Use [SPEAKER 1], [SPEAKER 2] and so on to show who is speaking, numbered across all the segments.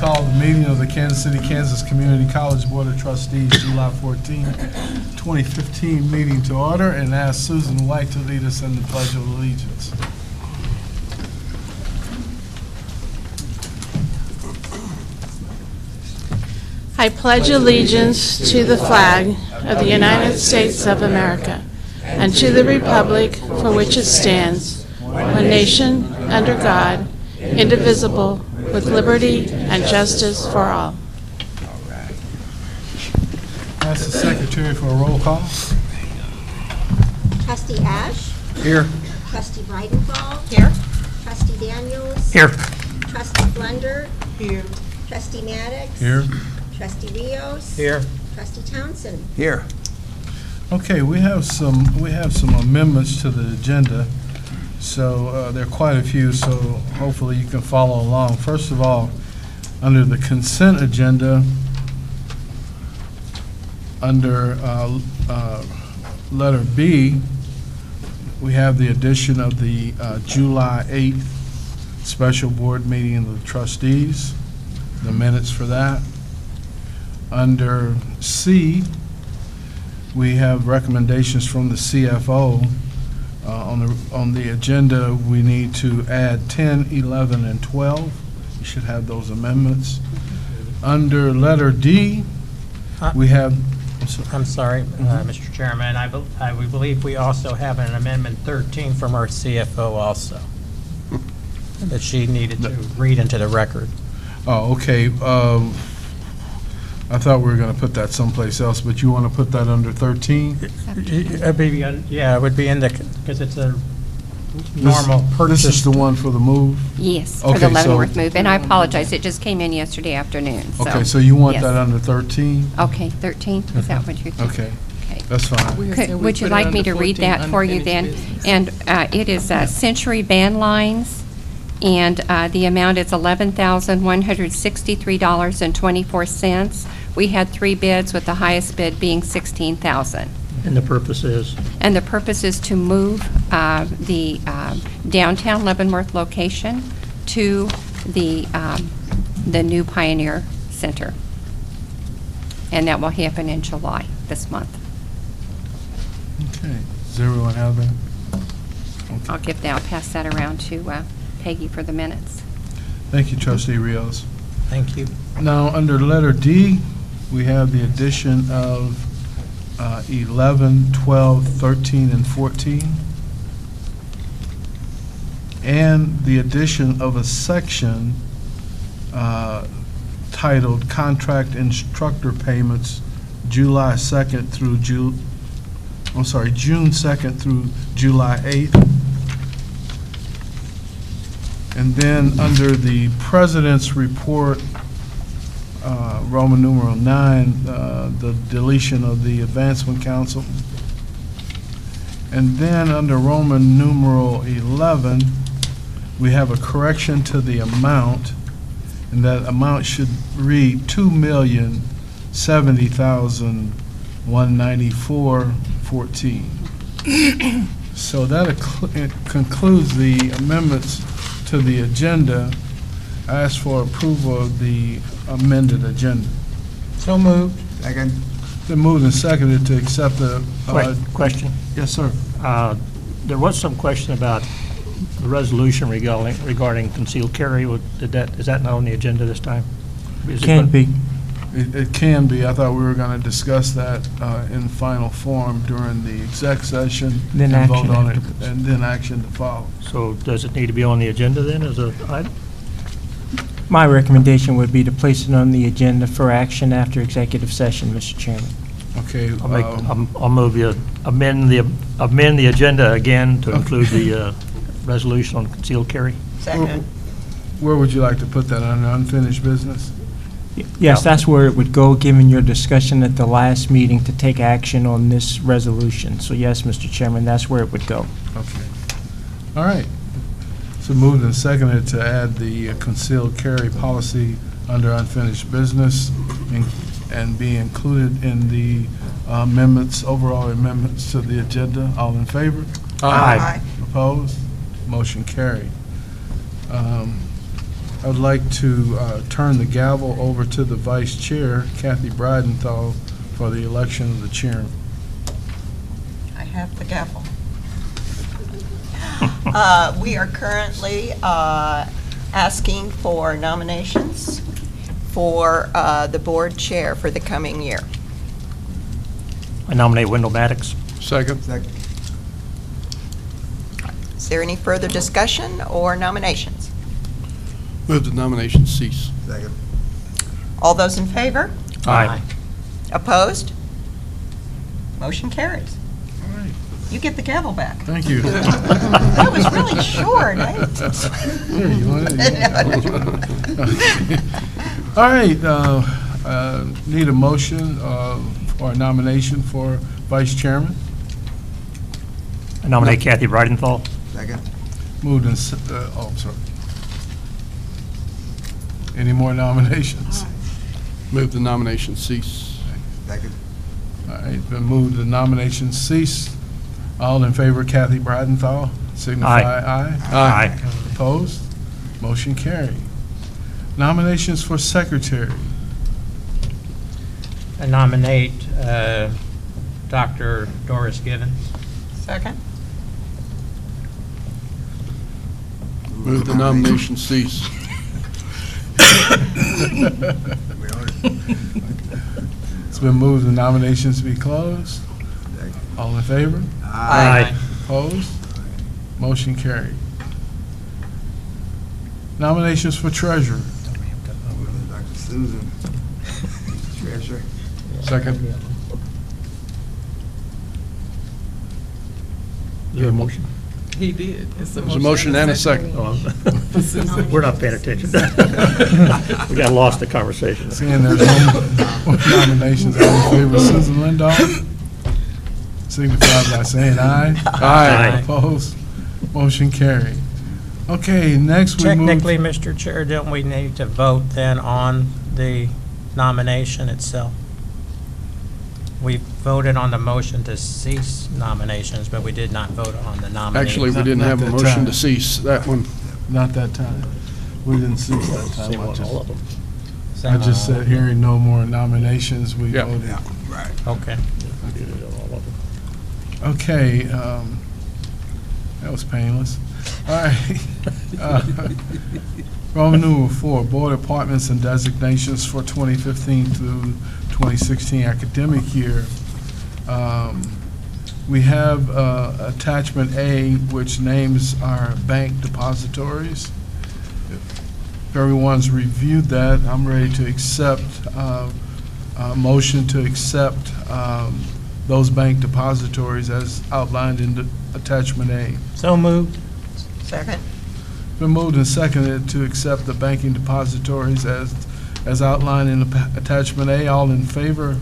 [SPEAKER 1] call the meeting of the Kansas City, Kansas Community College Board of Trustees, July 14, 2015 meeting to order, and ask Susan White to lead us in the Pledge of Allegiance.
[SPEAKER 2] I pledge allegiance to the flag of the United States of America and to the republic for which it stands, one nation, under God, indivisible, with liberty and justice for all.
[SPEAKER 1] Ask the secretary for a roll call.
[SPEAKER 3] Trustee Ash?
[SPEAKER 1] Here.
[SPEAKER 3] Trustee Breidenthal?
[SPEAKER 4] Here.
[SPEAKER 3] Trustee Daniels?
[SPEAKER 4] Here.
[SPEAKER 3] Trustee Blunder?
[SPEAKER 4] Here.
[SPEAKER 3] Trustee Maddox?
[SPEAKER 1] Here.
[SPEAKER 3] Trustee Rios?
[SPEAKER 4] Here.
[SPEAKER 3] Trustee Townsend?
[SPEAKER 4] Here.
[SPEAKER 1] Okay, we have some amendments to the agenda. So there are quite a few, so hopefully you can follow along. First of all, under the consent agenda, under letter B, we have the addition of the July 8th special board meeting of the trustees, the minutes for that. Under C, we have recommendations from the CFO. On the agenda, we need to add 10, 11, and 12. You should have those amendments. Under letter D, we have...
[SPEAKER 4] I'm sorry, Mr. Chairman. I believe we also have an amendment 13 from our CFO also that she needed to read into the record.
[SPEAKER 1] Oh, okay. I thought we were going to put that someplace else, but you want to put that under 13?
[SPEAKER 4] Yeah, it would be in the, because it's a normal purchase.
[SPEAKER 1] This is the one for the move?
[SPEAKER 5] Yes, for
[SPEAKER 1] Okay,
[SPEAKER 5] the
[SPEAKER 1] so-
[SPEAKER 5] Leavenworth move, and I apologize, it just came in yesterday afternoon, so.
[SPEAKER 1] Okay, so you want
[SPEAKER 5] yes.
[SPEAKER 1] that under 13?
[SPEAKER 5] Okay, 13, is that what you're thinking?
[SPEAKER 1] Okay,
[SPEAKER 5] Okay.
[SPEAKER 1] that's fine.
[SPEAKER 5] Would you like me to read that for you then? And it is Century Van Lines, and the amount is $11,163.24. We had 3 bids, with the highest bid being $16,000.
[SPEAKER 6] And the purpose is?
[SPEAKER 5] And the purpose is to move the downtown Leavenworth location to the new Pioneer Center. And that will happen in July, this month.
[SPEAKER 1] Okay, does everyone have that?
[SPEAKER 5] I'll pass that around to Peggy for the minutes.
[SPEAKER 1] Thank you, Trustee Rios.
[SPEAKER 4] Thank you.
[SPEAKER 1] Now, under letter D, we have the addition of 11, 12, 13, and 14, and the addition of a section titled Contract Instructor Payments, July 2nd through June 2nd through July 8th. And then under the President's Report, Roman numeral 9, the deletion of the Advancement Council. And then under Roman numeral 11, we have a correction to the amount, and that amount should read $2,070,194.14. So that concludes the amendments to the agenda. I ask for approval of the amended agenda.
[SPEAKER 4] So moved.
[SPEAKER 6] Second.
[SPEAKER 1] Been moved and seconded to accept the...
[SPEAKER 6] Question.
[SPEAKER 1] Yes, sir.
[SPEAKER 6] There was some question about the resolution regarding concealed carry. Is that not on the agenda this time?
[SPEAKER 7] Can be.
[SPEAKER 1] It can be. I thought we were going to discuss that in final form during the exec session.
[SPEAKER 7] Then
[SPEAKER 1] and vote
[SPEAKER 7] action
[SPEAKER 1] on it,
[SPEAKER 7] afterwards.
[SPEAKER 1] and then action to follow.
[SPEAKER 6] So does it need to be on the agenda then as a item?
[SPEAKER 7] My recommendation would be to place it on the agenda for action after executive session, Mr. Chairman.
[SPEAKER 1] Okay.
[SPEAKER 6] I'll move you amend the agenda again to include the resolution on concealed carry.
[SPEAKER 4] Second.
[SPEAKER 1] Where would you like to put that, under unfinished business?
[SPEAKER 7] Yes, that's where it would go, given your discussion at the last meeting to take action on this resolution. So yes, Mr. Chairman, that's where it would go.
[SPEAKER 1] Okay. All right. So moved and seconded to add the concealed carry policy under unfinished business and be included in the amendments, overall amendments to the agenda. All in favor?
[SPEAKER 6] Aye.
[SPEAKER 1] Opposed? Motion carried. I would like to turn the gavel over to the Vice Chair, Kathy Bridenthal, for the election of the chairman.
[SPEAKER 8] I have the gavel. We are currently asking for nominations for the board chair for the coming year.
[SPEAKER 6] I nominate Wendell Maddox.
[SPEAKER 9] Second.
[SPEAKER 8] Is there any further discussion or nominations?
[SPEAKER 9] Move the nomination cease.
[SPEAKER 8] All those in favor?
[SPEAKER 6] Aye.
[SPEAKER 8] Opposed? Motion carries.
[SPEAKER 1] All right,
[SPEAKER 8] You get the gavel back.
[SPEAKER 1] thank you.
[SPEAKER 8] That was really short.
[SPEAKER 1] Here, you want it? All right, need a motion for a nomination for vice chairman.
[SPEAKER 6] I nominate Kathy Bridenthal.
[SPEAKER 1] Moved and, I'm sorry. Any more nominations?
[SPEAKER 9] Move the nomination cease.
[SPEAKER 1] All right, been moved, the nominations cease. All in favor, Kathy Bridenthal, signify aye.
[SPEAKER 6] Aye.
[SPEAKER 1] Opposed? Motion carried. Nominations for secretary.
[SPEAKER 4] I nominate Dr. Doris Givens.
[SPEAKER 8] Second.
[SPEAKER 9] Move the nomination cease.
[SPEAKER 1] It's been moved, the nominations be closed. All in favor?
[SPEAKER 6] Aye.
[SPEAKER 1] Opposed? Motion carried. Nominations for treasurer.
[SPEAKER 10] Dr. Susan. Treasurer.
[SPEAKER 1] Second.
[SPEAKER 6] Is there a motion?
[SPEAKER 10] He did. It's
[SPEAKER 9] There's a motion and a second.
[SPEAKER 6] We're not paying attention. We got lost in the conversation.
[SPEAKER 1] Seeing there's no more nominations, all in favor, Susan Lindahl, signify by saying aye.
[SPEAKER 6] Aye.
[SPEAKER 1] Opposed? Motion carried. Okay, next we move.
[SPEAKER 4] Technically, Mr. Chair, don't we need to vote then on the nomination itself? We voted on the motion to cease nominations, but we did not vote on the nomination.
[SPEAKER 9] Actually, we
[SPEAKER 1] Not-
[SPEAKER 9] didn't
[SPEAKER 1] not
[SPEAKER 9] have a
[SPEAKER 1] that
[SPEAKER 9] motion
[SPEAKER 1] time.
[SPEAKER 9] to cease that one.
[SPEAKER 1] Not that time. We didn't cease that time.
[SPEAKER 6] Same
[SPEAKER 1] I
[SPEAKER 6] on
[SPEAKER 1] just-
[SPEAKER 6] all of them.
[SPEAKER 1] I just said, hearing no more nominations, we
[SPEAKER 9] Yeah.
[SPEAKER 1] voted.
[SPEAKER 4] Okay.
[SPEAKER 6] All of them.
[SPEAKER 1] Okay, that was painless. All right. Roman numeral 4, Board Appointments and Designations for 2015 through 2016 academic year. We have attachment A, which names our bank depositories. If everyone's reviewed that, I'm ready to accept, a motion to accept those bank depositories as outlined in the attachment A.
[SPEAKER 4] So moved.
[SPEAKER 8] Second.
[SPEAKER 1] Been moved and seconded to accept the banking depositories as outlined in the attachment A. All in favor?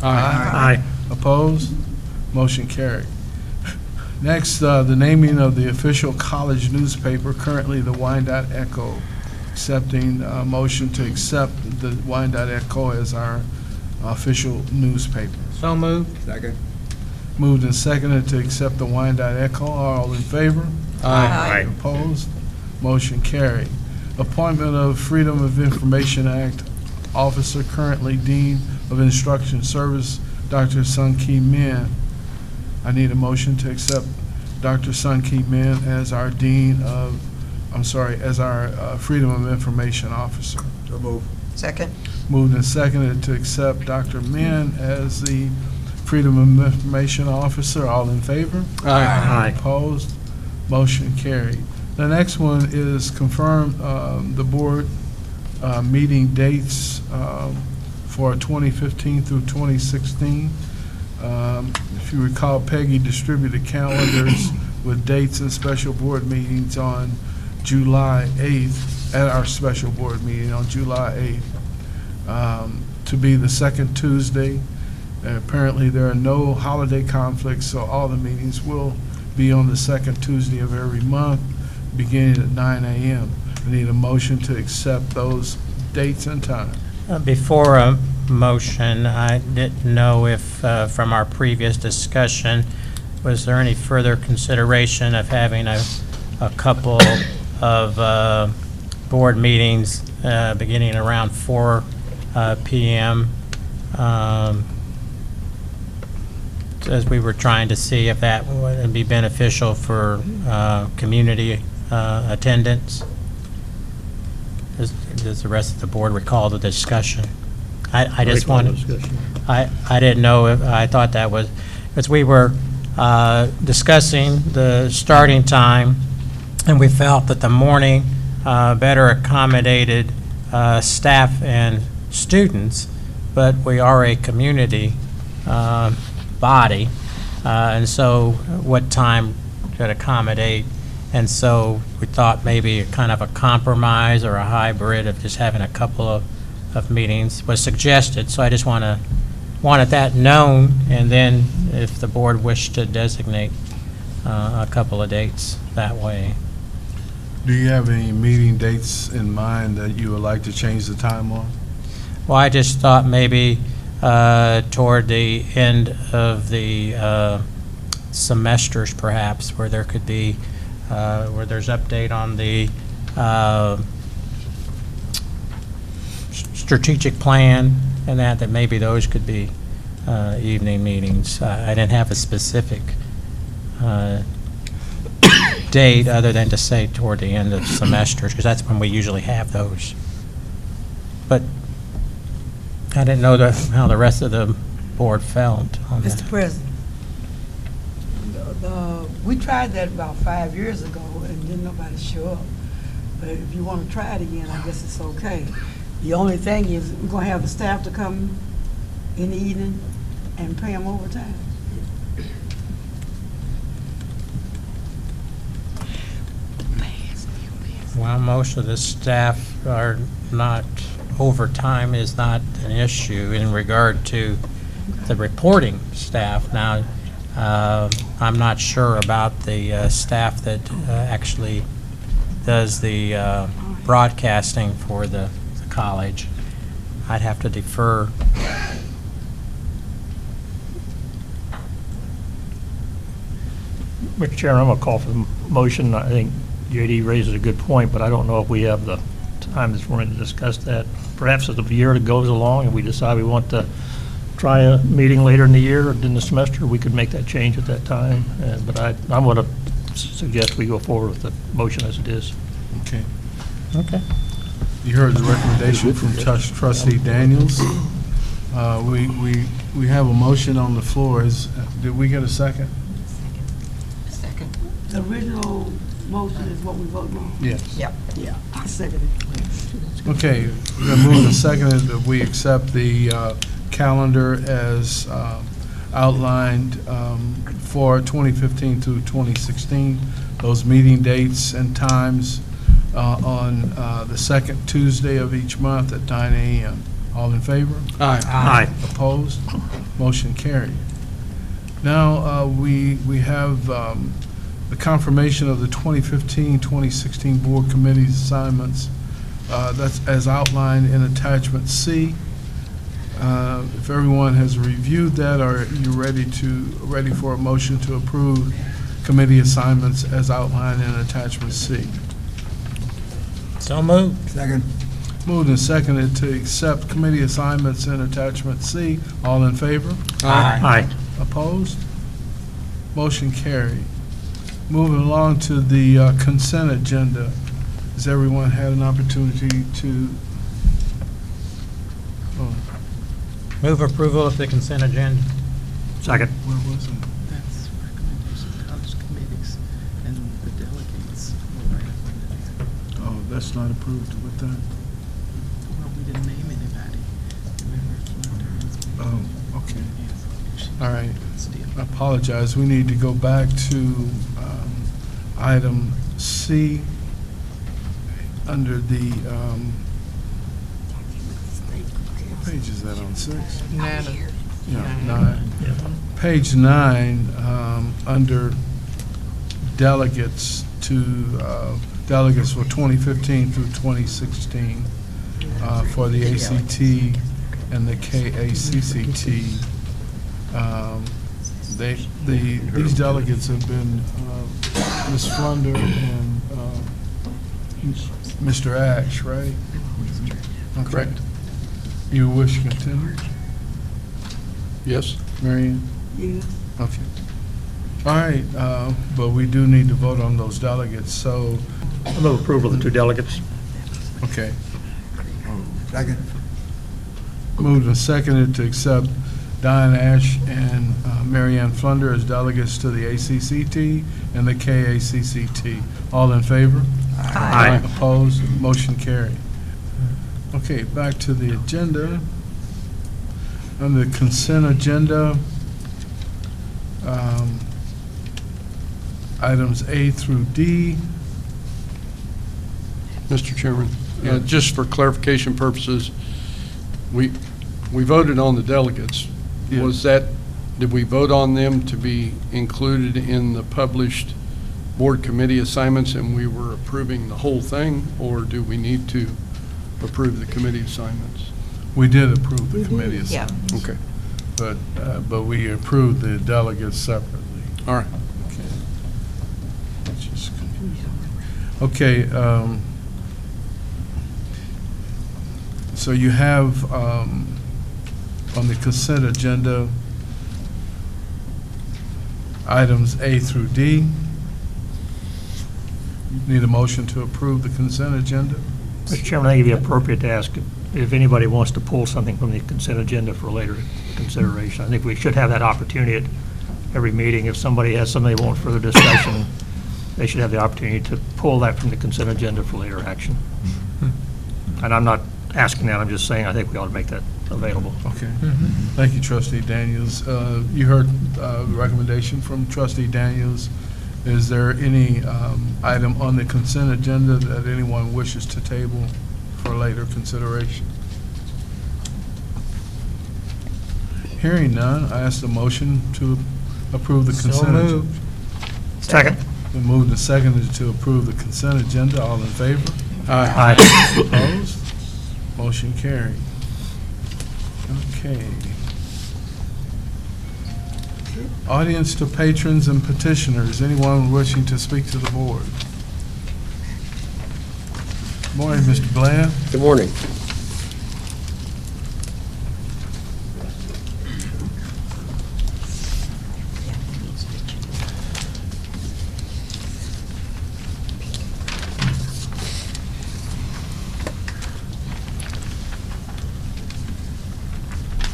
[SPEAKER 6] Aye.
[SPEAKER 1] Opposed? Motion carried. Next, the naming of the official college newspaper, currently the Wyandotte Echo. Accepting a motion to accept the Wyandotte Echo as our official newspaper.
[SPEAKER 4] So moved.
[SPEAKER 10] Second.
[SPEAKER 1] Moved and seconded to accept the Wyandotte Echo. All in favor?
[SPEAKER 8] Aye.
[SPEAKER 1] Opposed? Motion carried. Appointment of Freedom of Information Act Officer, currently Dean of Instruction Service, Dr. Sun Ki Min. I need a motion to accept Dr. Sun Ki Min as our Dean of, as our Freedom of Information Officer.
[SPEAKER 10] So move.
[SPEAKER 8] Second.
[SPEAKER 1] Moved and seconded to accept Dr. Min as the Freedom of Information Officer. All in favor?
[SPEAKER 6] Aye.
[SPEAKER 1] Opposed? Motion carried. The next one is confirm the board meeting dates for 2015 through 2016. If you recall, Peggy distributed calendars with dates and special board meetings on July 8th, at our special board meeting on July 8th, to be the second Tuesday. Apparently, there are no holiday conflicts, so all the meetings will be on the second Tuesday of every month, beginning at 9 a.m. I need a motion to accept those dates and time.
[SPEAKER 4] Before a motion, I didn't know if, from our previous discussion, was there any further consideration of having a couple of board meetings beginning around 4 PM. As we were trying to see if that would be beneficial for community attendance. Does the rest of the board recall the discussion? I just wanted, I didn't know if, I thought that was, as we were discussing the starting time, and we felt that the morning better accommodated staff and students, but we are a community body, and so what time could accommodate, and so we thought maybe a kind of a compromise or a hybrid of just having a couple of meetings was suggested, so I just wanted that known, and then if the board wished to designate a couple of dates that way.
[SPEAKER 1] Do you have any meeting dates in mind that you would like to change the time on?
[SPEAKER 4] Well, I just thought maybe toward the end of the semesters, perhaps, where there could be, where there's update on the strategic plan and that maybe those could be evening meetings. I didn't have a specific date other than to say toward the end of semesters, because that's when we usually have those. But I didn't know how the rest of the board felt on that.
[SPEAKER 11] Mr. President, we tried that about 5 years ago, and didn't nobody show up. But if you want to try it again, I guess it's okay. The only thing is, we're going to have the staff to come in the evening and pay them overtime.
[SPEAKER 4] Well, most of the staff are not, overtime is not an issue in regard to the reporting staff. Now, I'm not sure about the staff that actually does the broadcasting for the college. I'd have to defer.
[SPEAKER 6] Mr. Chairman, I'm going to call for the motion. I think J.D. raises a good point, but I don't know if we have the time this morning to discuss that. Perhaps as the year goes along and we decide we want to try a meeting later in the year or in the semester, we could make that change at that time. But I'm going to suggest we go forward with the motion as it is.
[SPEAKER 1] Okay.
[SPEAKER 4] Okay.
[SPEAKER 1] You heard the recommendation from Trustee Daniels. We have a motion on the floor. Did we get a second?
[SPEAKER 11] Second. The original motion is what we voted on?
[SPEAKER 1] Yes.
[SPEAKER 8] Yep.
[SPEAKER 11] Yeah, I second it.
[SPEAKER 1] Okay, we have moved and seconded that we accept the calendar as outlined for 2015 through 2016. Those meeting dates and times on the second Tuesday of each month at 9 a.m. All in favor?
[SPEAKER 9] Aye.
[SPEAKER 6] Aye.
[SPEAKER 1] Opposed? Motion carried. Now, we have the confirmation of the 2015-2016 Board Committee assignments. That's as outlined in Attachment C. If everyone has reviewed that, are you ready for a motion to approve committee assignments as outlined in Attachment C?
[SPEAKER 4] So moved.
[SPEAKER 10] Second.
[SPEAKER 1] Moved and seconded to accept committee assignments in Attachment C. All in favor?
[SPEAKER 6] Aye.
[SPEAKER 1] Opposed? Motion carried. Moving along to the consent agenda. Has everyone had an opportunity to? Oh,
[SPEAKER 4] Move approval of the consent agenda.
[SPEAKER 6] Second.
[SPEAKER 1] where was it?
[SPEAKER 10] That's recommendations of college committees and the delegates were right up under there.
[SPEAKER 1] Oh, that's not approved with that?
[SPEAKER 10] Well, we didn't name anybody. Remember,
[SPEAKER 1] Oh, okay. All right. I apologize. We need to go back to item C under the, what page is that on, 6? Yeah, 9. Page 9, under delegates delegates for 2015 through 2016 for the ACT and the KACCT. These delegates have been Ms. Flunder and Mr. Ash, right? Okay.
[SPEAKER 9] Correct.
[SPEAKER 1] You wish to continue?
[SPEAKER 9] Yes?
[SPEAKER 1] Marion?
[SPEAKER 11] Yes.
[SPEAKER 1] Okay. All right, but we do need to vote on those delegates, so,
[SPEAKER 6] I move approval of the 2 delegates.
[SPEAKER 1] okay.
[SPEAKER 12] Second.
[SPEAKER 1] Moved and seconded to accept Diane Ash and Mary Ann Flunder as delegates to the ACCT and the KACCT. All in favor?
[SPEAKER 6] Aye.
[SPEAKER 1] Opposed? Motion carried. Okay, back to the agenda. On the consent agenda, items A through D.
[SPEAKER 9] Mr. Chairman, just for clarification purposes, we voted on the delegates.
[SPEAKER 1] Yeah.
[SPEAKER 9] Did we vote on them to be included in the published board committee assignments and we were approving the whole thing, or do we need to approve the committee assignments?
[SPEAKER 1] We did approve the committee assignments.
[SPEAKER 9] Okay,
[SPEAKER 1] But we approved the delegates separately.
[SPEAKER 9] all right.
[SPEAKER 1] Okay. It's just confusing. Okay, so you have, on the consent agenda, items A through D. Need a motion to approve the consent agenda?
[SPEAKER 6] Mr. Chairman, I think it'd be appropriate to ask if anybody wants to pull something from the consent agenda for later consideration. I think we should have that opportunity at every meeting. If somebody has something they want further discussion, they should have the opportunity to pull that from the consent agenda for later action. And I'm not asking that, I'm just saying I think we ought to make that available.
[SPEAKER 1] Okay. Thank you, Trustee Daniels. You heard the recommendation from Trustee Daniels. Is there any item on the consent agenda that anyone wishes to table for later consideration? Hearing none, I ask the motion to approve the consent agenda.
[SPEAKER 4] So moved.
[SPEAKER 6] Second.
[SPEAKER 1] Been moved and seconded to approve the consent agenda. All in favor?
[SPEAKER 6] Aye.
[SPEAKER 1] Opposed? Motion carried. Okay. Audience to patrons and petitioners. Anyone wishing to speak to the board? Morning, Mr. Bland.
[SPEAKER 12] Good morning.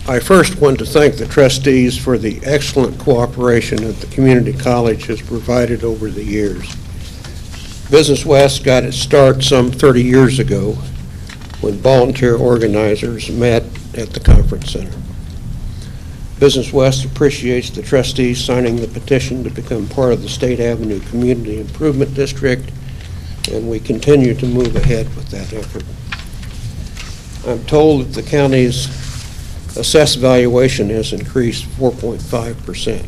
[SPEAKER 12] I first want to thank the trustees for the excellent cooperation that the community college has provided over the years. Business West got its start some 30 years ago when volunteer organizers met at the conference center. Business West appreciates the trustees signing the petition to become part of the State Avenue Community Improvement District, and we continue to move ahead with that effort. I'm told that the county's assessed valuation has increased 4.5%.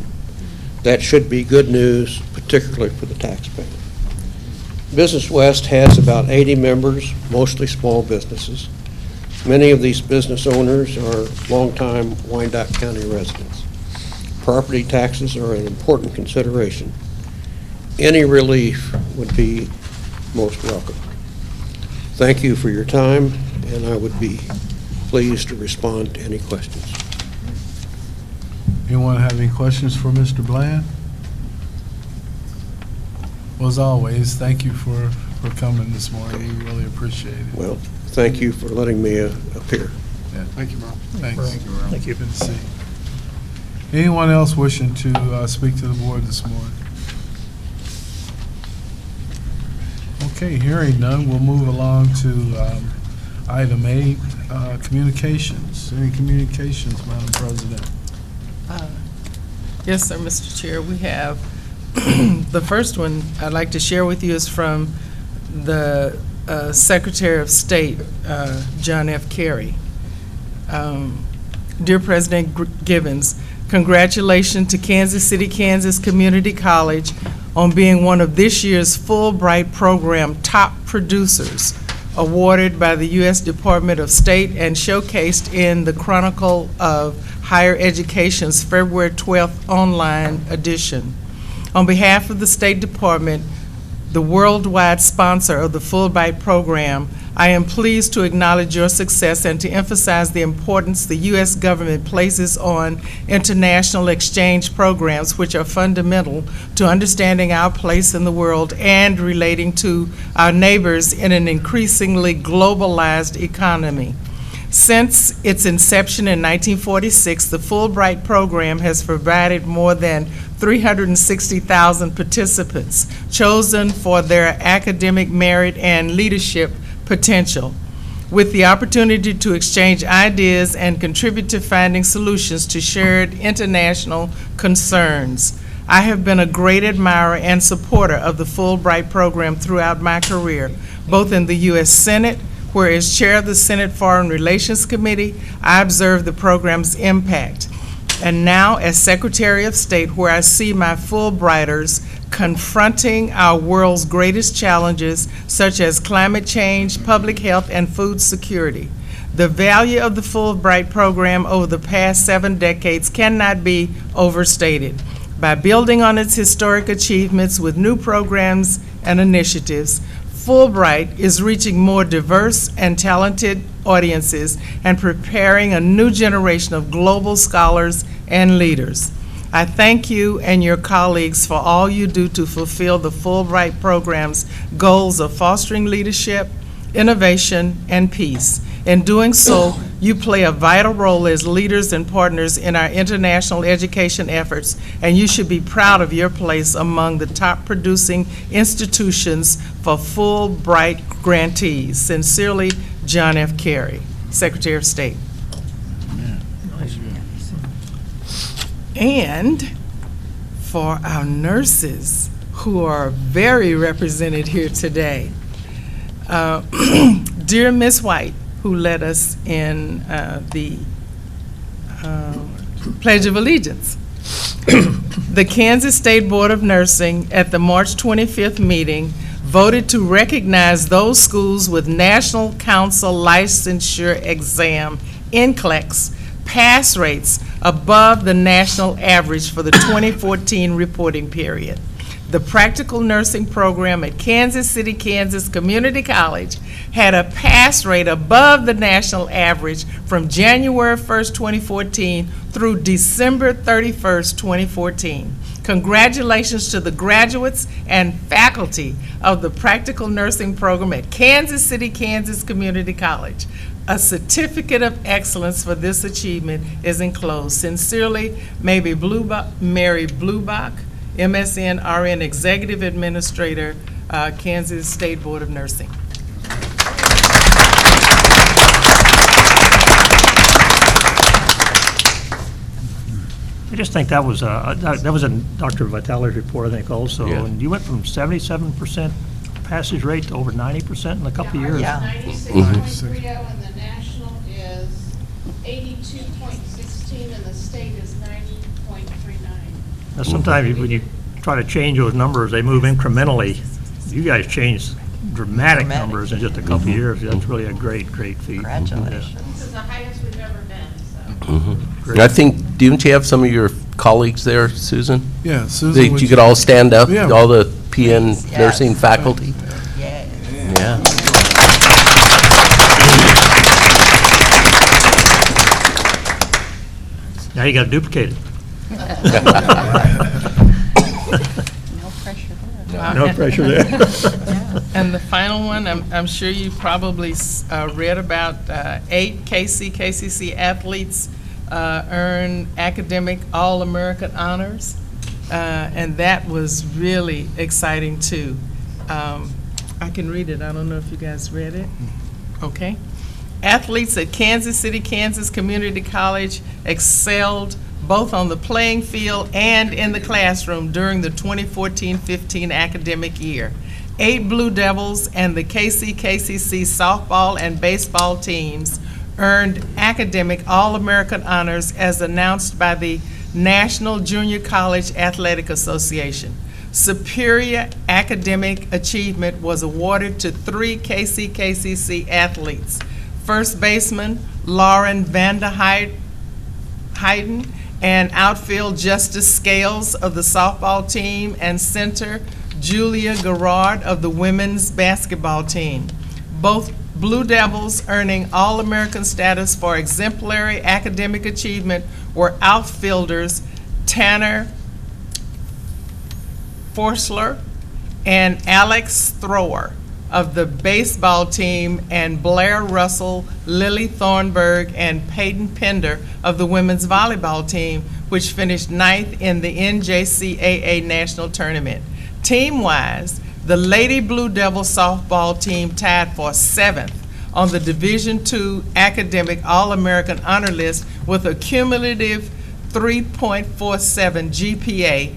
[SPEAKER 12] That should be good news, particularly for the taxpayer. Business West has about 80 members, mostly small businesses. Many of these business owners are longtime Wyandotte County residents. Property taxes are an important consideration. Any relief would be most welcome. Thank you for your time, and I would be pleased to respond to any questions.
[SPEAKER 1] Anyone have any questions for Mr. Bland? Well, as always, thank you for coming this morning. We really appreciate it.
[SPEAKER 12] Well, thank you for letting me appear.
[SPEAKER 1] Yeah.
[SPEAKER 9] Thank you, Merle.
[SPEAKER 1] Thanks.
[SPEAKER 6] Thank you.
[SPEAKER 1] Good to see you. Anyone else wishing to speak to the board this morning? Okay, hearing none, we'll move along to item 8, communications. Any communications, Madam President?
[SPEAKER 10] Yes, sir, Mr. Chair. We have, the first one I'd like to share with you is from the Secretary of State, John F. Kerry. Dear President Givens, congratulations to Kansas City, Kansas Community College on being one of this year's Fulbright Program top producers, awarded by the U.S. Department of State and showcased in the Chronicle of Higher Education's February 12th online edition. On behalf of the State Department, the worldwide sponsor of the Fulbright program, I am pleased to acknowledge your success and to emphasize the importance the U.S. government places on international exchange programs, which are fundamental to understanding our place in the world and relating to our neighbors in an increasingly globalized economy. Since its inception in 1946, the Fulbright program has provided more than 360,000 participants chosen for their academic merit and leadership potential, with the opportunity to exchange ideas and contribute to finding solutions to shared international concerns. I have been a great admirer and supporter of the Fulbright program throughout my career, both in the U.S. Senate, where as chair of the Senate Foreign Relations Committee, I observed the program's impact, and now as Secretary of State, where I see my Fulbrighters confronting our world's greatest challenges, such as climate change, public health, and food security. The value of the Fulbright program over the past 7 decades cannot be overstated. By building on its historic achievements with new programs and initiatives, Fulbright is reaching more diverse and talented audiences and preparing a new generation of global scholars and leaders. I thank you and your colleagues for all you do to fulfill the Fulbright program's goals of fostering leadership, innovation, and peace. In doing so, you play a vital role as leaders and partners in our international education efforts, and you should be proud of your place among the top producing institutions for Fulbright grantees. Sincerely, John F. Kerry, Secretary of State. And for our nurses, who are very represented here today, dear Ms. White, who led us in the Pledge of Allegiance. The Kansas State Board of Nursing at the March 25th meeting voted to recognize those schools with National Council Licensure Exam, NCLEX, pass rates above the national average for the 2014 reporting period. The practical nursing program at Kansas City, Kansas Community College had a pass rate above the national average from January 1st, 2014 through December 31st, 2014. Congratulations to the graduates and faculty of the practical nursing program at Kansas City, Kansas Community College. A certificate of excellence for this achievement is enclosed. Sincerely, Mary Blubach, MSN RN Executive Administrator, Kansas State Board of Nursing.
[SPEAKER 6] I just think that was in Dr. Vitale's report, I think, also.
[SPEAKER 13] Yeah.
[SPEAKER 6] And you went from 77% passage rate to over 90% in a couple of years.
[SPEAKER 8] Yeah.
[SPEAKER 2] 96.30 and the national is 82.16 and the state is 90.39.
[SPEAKER 6] Now, sometimes when you try to change those numbers, they move incrementally. You guys changed dramatic numbers in just a couple of years. That's really a great feat.
[SPEAKER 8] Congratulations.
[SPEAKER 2] This is the highest we've ever been, so.
[SPEAKER 13] I think, didn't you have some of your colleagues there, Susan?
[SPEAKER 1] Yeah, Susan.
[SPEAKER 13] That
[SPEAKER 1] would
[SPEAKER 13] you could all stand up,
[SPEAKER 1] Yeah.
[SPEAKER 13] all the PN
[SPEAKER 8] Yes.
[SPEAKER 13] nursing faculty?
[SPEAKER 8] Yeah.
[SPEAKER 13] Yeah.
[SPEAKER 6] Now you got to duplicate it.
[SPEAKER 5] No pressure there.
[SPEAKER 6] No pressure there.
[SPEAKER 10] And the final one, I'm sure you probably read about 8 KCC athletes earn academic All-American honors, and that was really exciting too. I can read it. I don't know if you guys read it. Okay. Athletes at Kansas City, Kansas Community College excelled both on the playing field and in the classroom during the 2014-15 academic year. 8 Blue Devils and the KCCC softball and baseball teams earned academic All-American honors as announced by the National Junior College Athletic Association. Superior academic achievement was awarded to 3 KCCC athletes. First baseman Lauren Vander Heiden and outfield Justice Scales of the softball team and center Julia Garrard of the women's basketball team. Both Blue Devils earning All-American status for exemplary academic achievement were outfielders Tanner Forsler and Alex Thrower of the baseball team, and Blair Russell, Lily Thornburg, and Peyton Pender of the women's volleyball team, which finished 9th in the NJCAA National Tournament. Team-wise, the Lady Blue Devil softball team tied for 7th on the Division II Academic All-American Honor List with a cumulative 3.47 GPA,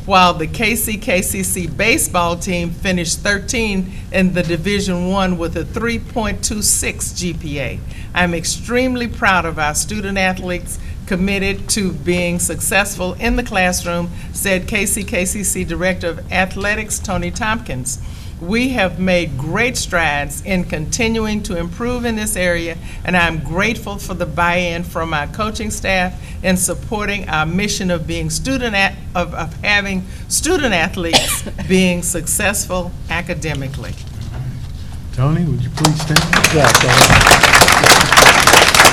[SPEAKER 10] while the KCKCC baseball team finished 13th in the Division I with a 3.26 GPA. I'm extremely proud of our student athletes committed to being successful in the classroom, said KCKCC Director of Athletics, Tony Tompkins. We have made great strides in continuing to improve in this area, and I'm grateful for the buy-in from our coaching staff in supporting our mission of being of having student athletes being successful academically.
[SPEAKER 1] Tony, would you please stand?
[SPEAKER 6] Yeah, so-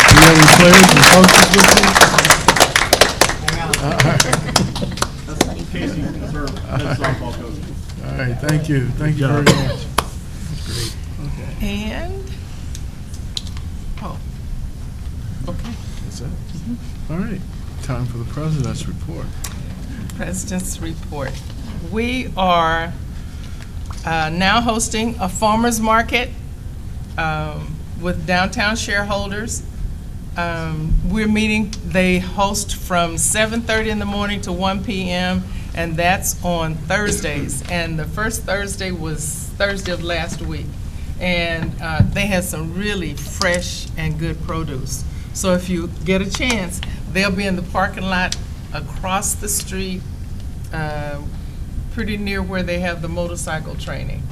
[SPEAKER 1] Do you have any players and coaches with you? All right, thank you. Thank you very much.
[SPEAKER 10] And, oh, okay,
[SPEAKER 1] That's it? All right, time for the president's report.
[SPEAKER 10] President's report. We are now hosting a farmer's market with downtown shareholders. We're meeting, they host from 7:30 in the morning to 1 p.m., and that's on Thursdays. And the first Thursday was Thursday of last week. And they had some really fresh and good produce. So if you get a chance, they'll be in the parking lot across the street, pretty near where they have the motorcycle training,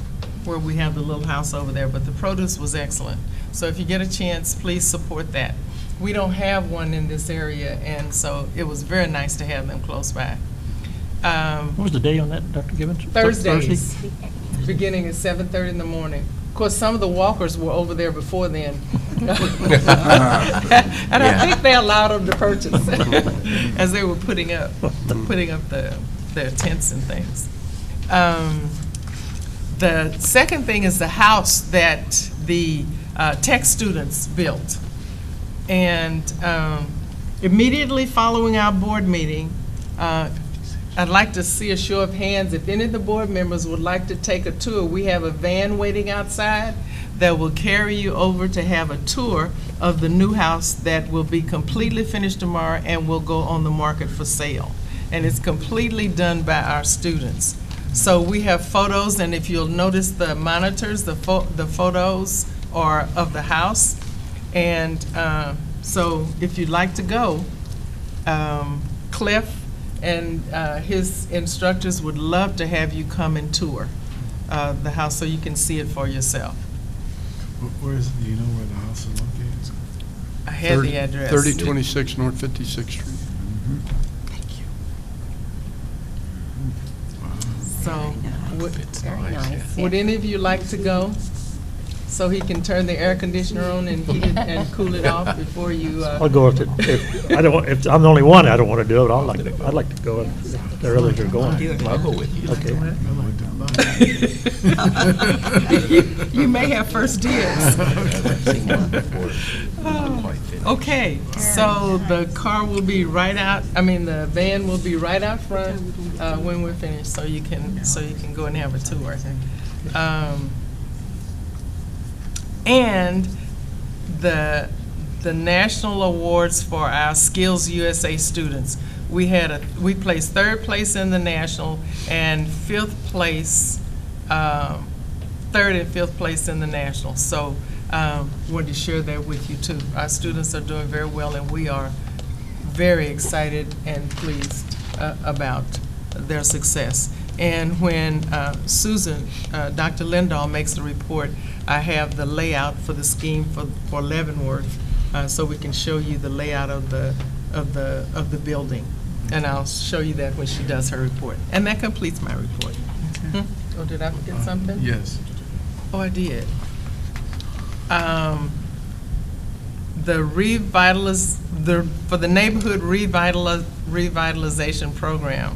[SPEAKER 10] where we have the little house over there. But the produce was excellent. So if you get a chance, please support that. We don't have one in this area, and so it was very nice to have them close by.
[SPEAKER 6] What was the day on that, Dr. Gibbons?
[SPEAKER 10] Thursdays, beginning at 7:30 in the morning. Of course, some of the walkers were over there before then. And I think they allowed them to purchase as they were putting up their tents and things. The second thing is the house that the tech students built. And immediately following our board meeting, I'd like to see a show of hands. If any of the board members would like to take a tour, we have a van waiting outside that will carry you over to have a tour of the new house that will be completely finished tomorrow and will go on the market for sale. And it's completely done by our students. So we have photos, and if you'll notice the monitors, the photos are of the house. And so if you'd like to go, Cliff and his instructors would love to have you come and tour the house so you can see it for yourself.
[SPEAKER 1] Where is, do you know where the house is located?
[SPEAKER 10] I had the address.
[SPEAKER 9] 3026 North 56th Street.
[SPEAKER 10] Thank you. So, would any of you like to go? So he can turn the air conditioner on and heat it and cool it off before you.
[SPEAKER 6] I'll go if I'm the only one, I don't want to do it. I'd like to go if the others are going.
[SPEAKER 13] I'll go with you.
[SPEAKER 6] Okay.
[SPEAKER 10] You may have first dibs. Okay, so the car will be right out, the van will be right out front when we're finished, so you can go and have a tour. And the national awards for our Skills USA students. We placed 3rd place in the national and 5th place, 3rd and 5th place in the national. So wanted to share that with you too. Our students are doing very well, and we are very excited and pleased about their success. And when Susan, Dr. Lindahl makes the report, I have the layout for the scheme for Leavenworth, so we can show you the layout of the building. And I'll show you that when she does her report. And that completes my report.
[SPEAKER 1] Okay.
[SPEAKER 10] Oh, did I forget something?
[SPEAKER 1] Yes.
[SPEAKER 10] Oh, I did. For the neighborhood revitalization program,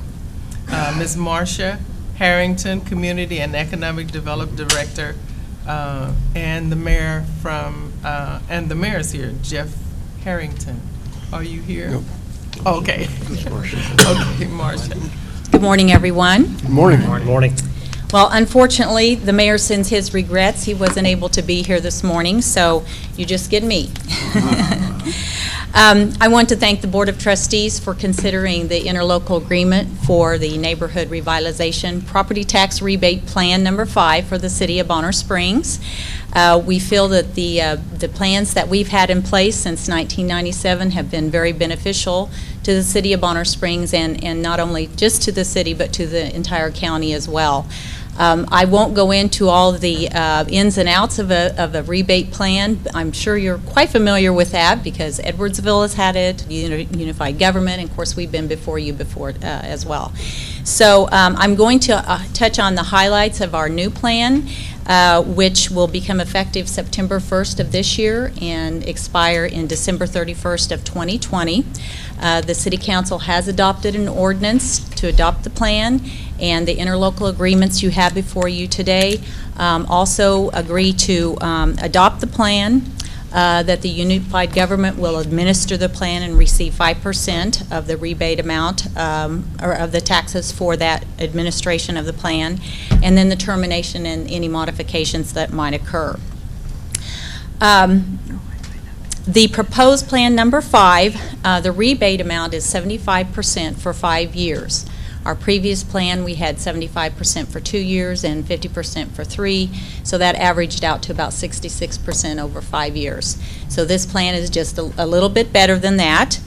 [SPEAKER 10] Ms. Marcia Harrington, Community and Economic Development Director, and the mayor and the mayor's here, Jeff Harrington. Are you here?
[SPEAKER 9] Nope.
[SPEAKER 10] Okay. Okay, Marcia.
[SPEAKER 14] Good morning, everyone.
[SPEAKER 9] Good morning.
[SPEAKER 6] Good morning.
[SPEAKER 14] Well, unfortunately, the mayor sends his regrets. He wasn't able to be here this morning, so you just get me. I want to thank the Board of Trustees for considering the interlocal agreement for the Neighborhood Revitalization Property Tax Rebate Plan Number 5 for the City of Bonner Springs. We feel that the plans that we've had in place since 1997 have been very beneficial to the City of Bonner Springs, and not only just to the city, but to the entire county as well. I won't go into all the ins and outs of a rebate plan. I'm sure you're quite familiar with that because Edwardsville has had it, Unified Government, and of course we've been before you before as well. So I'm going to touch on the highlights of our new plan, which will become effective September 1st of this year and expire in December 31st of 2020. The City Council has adopted an ordinance to adopt the plan, and the interlocal agreements you have before you today also agree to adopt the plan, that the Unified Government will administer the plan and receive 5% of the rebate amount or of the taxes for that administration of the plan, and then the termination and any modifications that might occur. The proposed plan number 5, the rebate amount is 75% for 5 years. Our previous plan, we had 75% for 2 years and 50% for 3, so that averaged out to about 66% over 5 years. So this plan is just a little bit better than that.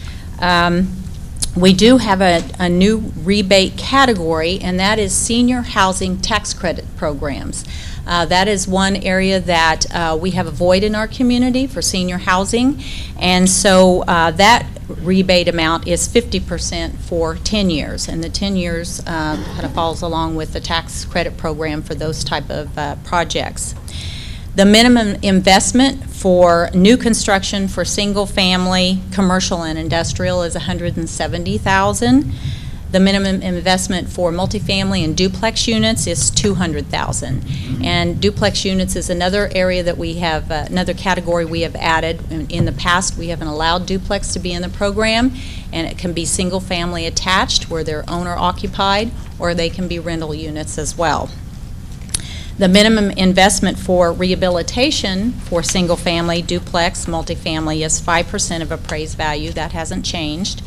[SPEAKER 14] We do have a new rebate category, and that is senior housing tax credit programs. That is one area that we have a void in our community for senior housing, and so that rebate amount is 50% for 10 years, and the 10 years kind of falls along with the tax credit program for those type of projects. The minimum investment for new construction for single family, commercial and industrial is $170,000. The minimum investment for multifamily and duplex units is $200,000. And duplex units is another area that we have, another category we have added. In the past, we haven't allowed duplex to be in the program, and it can be single family attached where they're owner occupied, or they can be rental units as well. The minimum investment for rehabilitation for single family, duplex, multifamily is 5% of appraised value. That hasn't changed.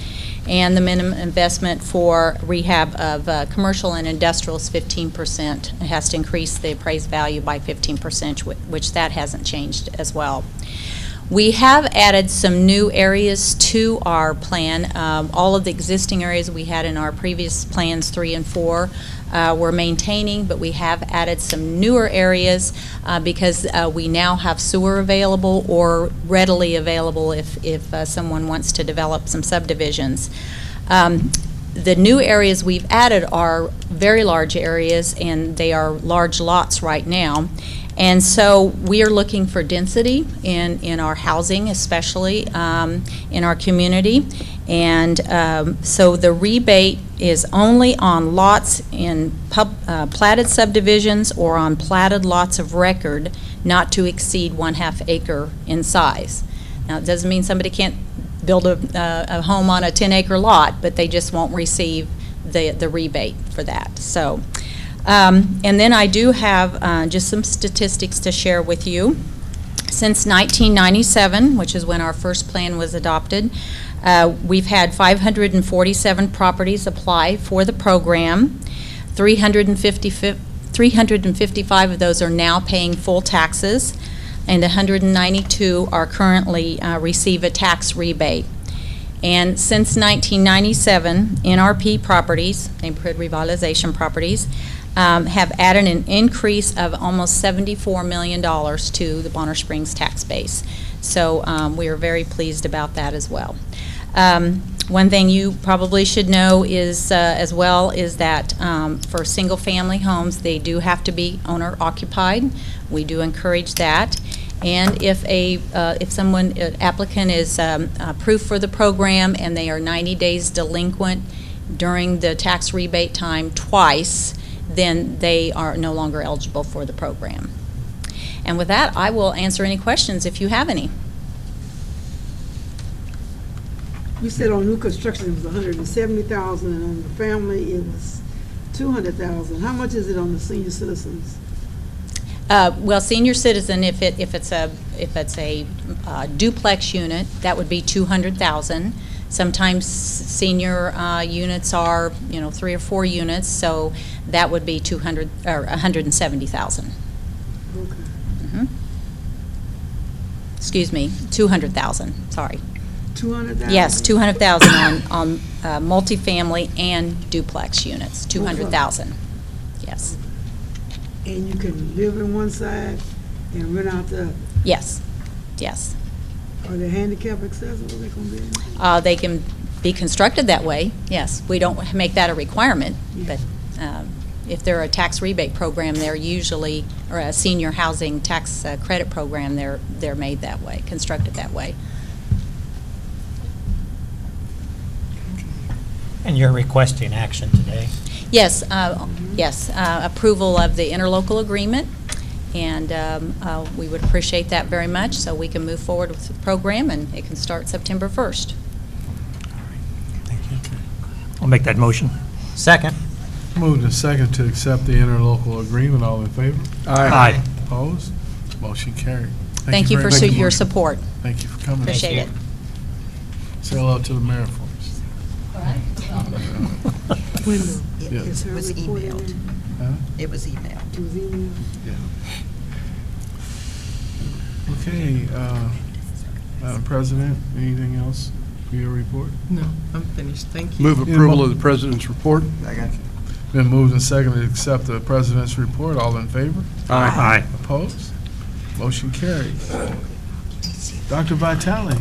[SPEAKER 14] And the minimum investment for rehab of commercial and industrial is 15%. It has to increase the appraised value by 15%, which that hasn't changed as well. We have added some new areas to our plan. All of the existing areas we had in our previous plans 3 and 4 we're maintaining, but we have added some newer areas because we now have sewer available or readily available if someone wants to develop some subdivisions. The new areas we've added are very large areas, and they are large lots right now. And so we are looking for density in our housing, especially in our community. And so the rebate is only on lots in platted subdivisions or on platted lots of record not to exceed 1/2 acre in size. Now, it doesn't mean somebody can't build a home on a 10-acre lot, but they just won't receive the rebate for that. So. And then I do have just some statistics to share with you. Since 1997, which is when our first plan was adopted, we've had 547 properties apply for the program. 355 of those are now paying full taxes, and 192 are currently receive a tax rebate. And since 1997, NRP properties, neighborhood revitalization properties, have added an increase of almost $74 million to the Bonner Springs tax base. So we are very pleased about that as well. One thing you probably should know is, as well, is that for single-family homes, they do have to be owner-occupied. We do encourage that. And if someone, applicant is approved for the program and they are 90 days delinquent during the tax rebate time twice, then they are no longer eligible for the program. And with that, I will answer any questions if you have any.
[SPEAKER 11] You said on new construction it was 170,000, and on the family it was 200,000. How much is it on the senior citizens?
[SPEAKER 14] Well, senior citizen, if it's a duplex unit, that would be 200,000. Sometimes senior units are, 3 or 4 units, so that would be 200 or 170,000.
[SPEAKER 11] Okay.
[SPEAKER 14] Excuse me, 200,000. Sorry.
[SPEAKER 11] 200,000?
[SPEAKER 14] Yes, 200,000 on multifamily and duplex units. 200,000. Yes.
[SPEAKER 11] And you can live in one side and rent out the other?
[SPEAKER 14] Yes. Yes.
[SPEAKER 11] Are they handicap accessible? They gonna be?
[SPEAKER 14] They can be constructed that way, yes. We don't make that a requirement, but if they're a tax rebate program, they're usually, or a senior housing tax credit program, they're made that way, constructed that way.
[SPEAKER 4] And you're requesting action today?
[SPEAKER 14] Yes, yes, approval of the interlocal agreement, and we would appreciate that very much, so we can move forward with the program, and it can start September 1st.
[SPEAKER 6] I'll make that motion.
[SPEAKER 4] Second.
[SPEAKER 1] Moved and second to accept the interlocal agreement. All in favor?
[SPEAKER 6] Aye.
[SPEAKER 1] Opposed? Motion carried.
[SPEAKER 14] Thank you
[SPEAKER 1] very
[SPEAKER 14] for
[SPEAKER 1] much.
[SPEAKER 14] your support.
[SPEAKER 1] Thank you for coming.
[SPEAKER 14] Appreciate it.
[SPEAKER 1] Say hello to the mayor for us.
[SPEAKER 11] Wendell,
[SPEAKER 1] Yeah.
[SPEAKER 11] is her
[SPEAKER 8] It was
[SPEAKER 11] report in
[SPEAKER 8] emailed.
[SPEAKER 11] there?
[SPEAKER 1] Huh?
[SPEAKER 8] It was emailed.
[SPEAKER 11] It was emailed?
[SPEAKER 1] Okay, Madam President, anything else for your report?
[SPEAKER 10] No, I'm finished. Thank you.
[SPEAKER 9] Move approval of the president's report.
[SPEAKER 1] Been moved and seconded to accept the president's report. All in favor?
[SPEAKER 6] Aye.
[SPEAKER 1] Opposed? Motion carried. Dr. Vitale.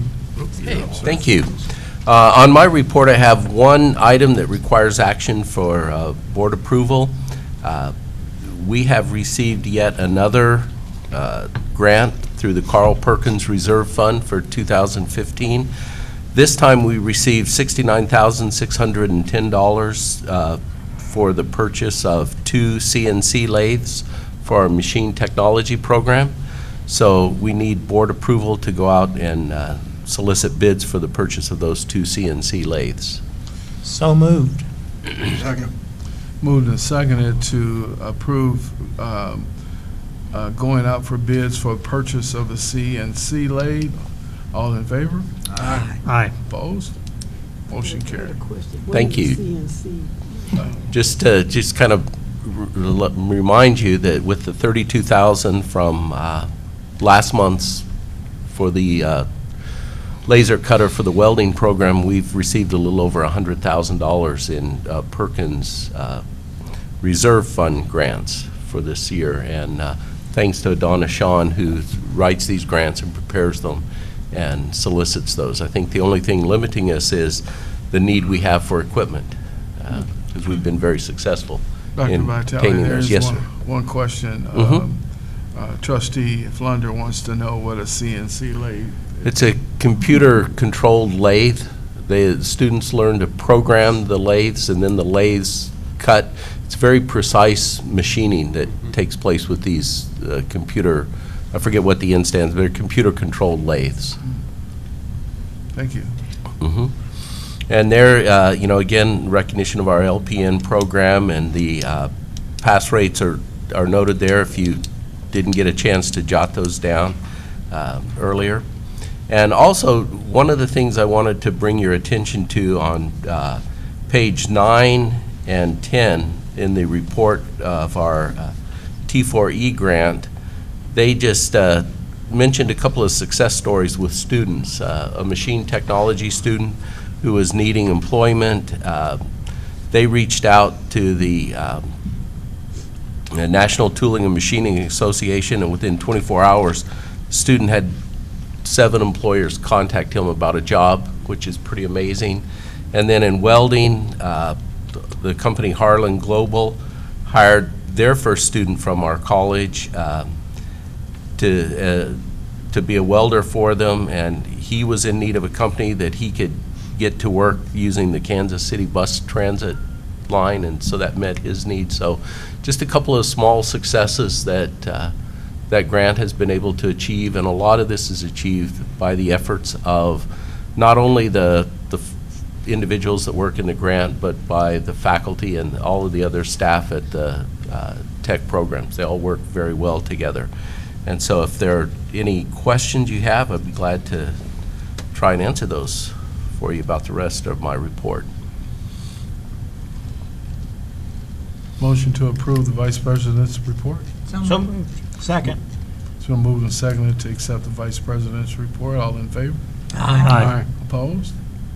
[SPEAKER 13] Thank you. On my report, I have one item that requires action for board approval. We have received yet another grant through the Carl Perkins Reserve Fund for 2015. This time, we received $69,610 for the purchase of 2 CNC lathes for our machine technology program. So we need board approval to go out and solicit bids for the purchase of those 2 CNC lathes.
[SPEAKER 4] So moved.
[SPEAKER 9] Second.
[SPEAKER 1] Moved and seconded to approve going out for bids for purchase of a CNC lathe. All in favor?
[SPEAKER 6] Aye.
[SPEAKER 1] Opposed? Motion
[SPEAKER 11] I had a
[SPEAKER 1] carried.
[SPEAKER 11] question. What
[SPEAKER 13] Thank
[SPEAKER 11] is
[SPEAKER 13] you.
[SPEAKER 11] CNC?
[SPEAKER 13] Just to kind of remind you that with the $32,000 from last month's for the laser cutter for the welding program, we've received a little over $100,000 in Perkins Reserve Fund grants for this year. And thanks to Donna Shawn, who writes these grants and prepares them and solicits those. I think the only thing limiting us is the need we have for equipment, because we've been very successful
[SPEAKER 1] Dr.
[SPEAKER 13] in
[SPEAKER 1] Vitale,
[SPEAKER 13] obtaining those.
[SPEAKER 1] there's
[SPEAKER 13] Yes, sir.
[SPEAKER 1] one question.
[SPEAKER 13] Mhm.
[SPEAKER 1] Trustee Flunder wants to know what a CNC lathe.
[SPEAKER 13] It's a computer-controlled lathe. The students learn to program the lathes, and then the lathes cut. It's very precise machining that takes place with these computer, I forget what the N stands, but they're computer-controlled lathes.
[SPEAKER 1] Thank you.
[SPEAKER 13] Mhm. And there, again, recognition of our LPN program, and the pass rates are noted there if you didn't get a chance to jot those down earlier. And also, one of the things I wanted to bring your attention to on page 9 and 10 in the report of our T4E grant, they just mentioned a couple of success stories with students. A machine technology student who was needing employment, they reached out to the National Tooling and Machining Association, and within 24 hours, the student had 7 employers contact him about a job which is pretty amazing. And then in welding, the company Harlan Global hired their first student from our college to be a welder for them, and he was in need of a company that he could get to work using the Kansas City bus transit line, and so that met his needs. So just a couple of small successes that that grant has been able to achieve, and a lot of this is achieved by the efforts of not only the individuals that work in the grant, but by the faculty and all of the other staff at the tech programs. They all work very well together. And so if there are any questions you have, I'd be glad to try and answer those for you about the rest of my report.
[SPEAKER 1] Motion to approve the Vice President's report.
[SPEAKER 4] So moved. Second.
[SPEAKER 1] It's been moved and seconded to accept the Vice President's report. All in favor?
[SPEAKER 6] Aye.
[SPEAKER 1] Opposed?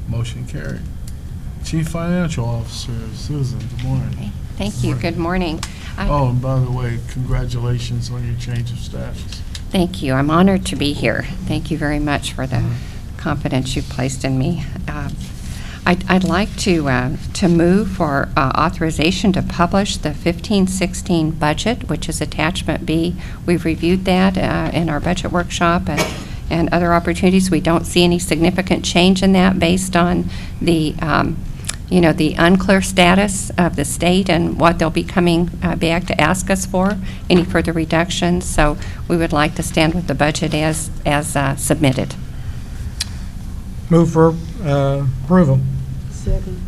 [SPEAKER 1] Motion carried. Chief Financial Officer Susan, good morning.
[SPEAKER 5] Thank you. Good morning.
[SPEAKER 1] Oh, and by the way, congratulations on your change of status.
[SPEAKER 5] Thank you. I'm honored to be here. Thank you very much for the confidence you've placed in me. I'd like to move for authorization to publish the 15-16 budget, which is attachment B. We've reviewed that in our budget workshop and other opportunities. We don't see any significant change in that based on the the unclear status of the state and what they'll be coming back to ask us for, any further reductions. So we would like to stand with the budget as submitted.
[SPEAKER 4] Move for approval.
[SPEAKER 11] Second.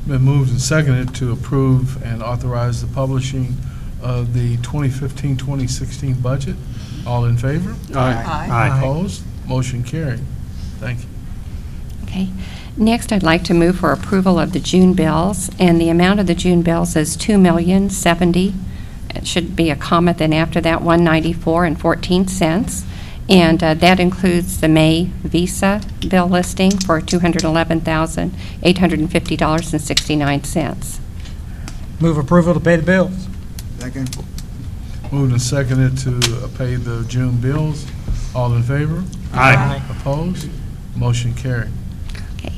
[SPEAKER 1] Been moved and seconded to approve and authorize the publishing of the 2015-2016 budget. All in favor?
[SPEAKER 8] Aye.
[SPEAKER 1] Opposed? Motion carried. Thank you.
[SPEAKER 5] Okay. Next, I'd like to move for approval of the June bills, and the amount of the June bills is $2,070,000. It should be a comma then after that, $194.14. And that includes the May Visa bill listing for $211,850.69.
[SPEAKER 4] Move approval to pay the bills.
[SPEAKER 11] Second.
[SPEAKER 1] Moved and seconded to pay the June bills. All in favor?
[SPEAKER 4] Aye.
[SPEAKER 1] Opposed? Motion carried.
[SPEAKER 5] Okay.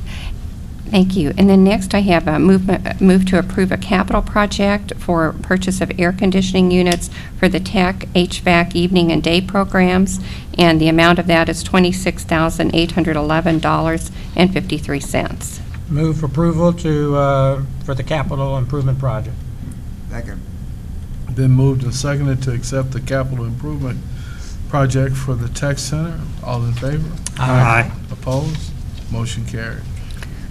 [SPEAKER 5] Thank you. And then next, I have a move to approve a capital project for purchase of air conditioning units for the tech HVAC evening and day programs, and the amount of that is $26,811.53.
[SPEAKER 4] Move for approval to, for the capital improvement project.
[SPEAKER 11] Second.
[SPEAKER 1] Been moved and seconded to accept the capital improvement project for the tech center. All in favor?
[SPEAKER 6] Aye.
[SPEAKER 1] Opposed? Motion carried.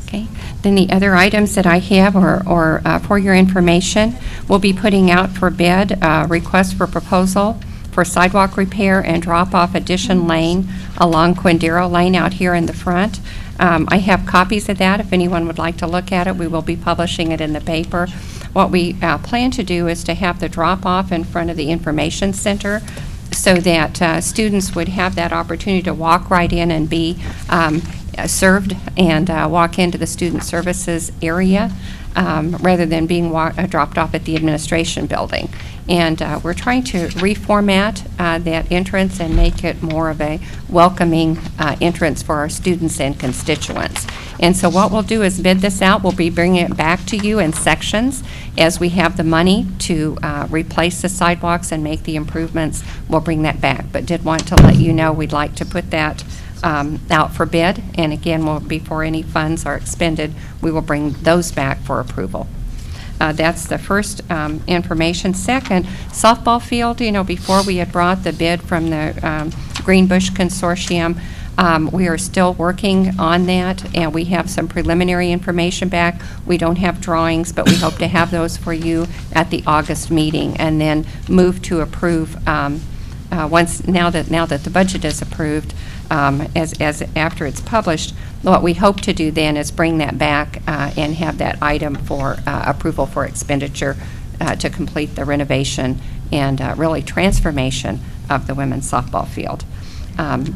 [SPEAKER 5] Okay. Then the other items that I have are for your information, we'll be putting out for bid request for proposal for sidewalk repair and drop-off addition lane along Quindaro Lane out here in the front. I have copies of that if anyone would like to look at it. We will be publishing it in the paper. What we plan to do is to have the drop-off in front of the information center so that students would have that opportunity to walk right in and be served and walk into the student services area rather than being dropped off at the administration building. And we're trying to reformat that entrance and make it more of a welcoming entrance for our students and constituents. And so what we'll do is bid this out. We'll be bringing it back to you in sections as we have the money to replace the sidewalks and make the improvements. We'll bring that back. But did want to let you know we'd like to put that out for bid. And again, before any funds are expended, we will bring those back for approval. That's the first information. Second, softball field, before we had brought the bid from the Greenbush Consortium, we are still working on that, and we have some preliminary information back. We don't have drawings, but we hope to have those for you at the August meeting, and then move to approve now that the budget is approved, as after it's published. What we hope to do then is bring that back and have that item for approval for expenditure to complete the renovation and really transformation of the women's softball field.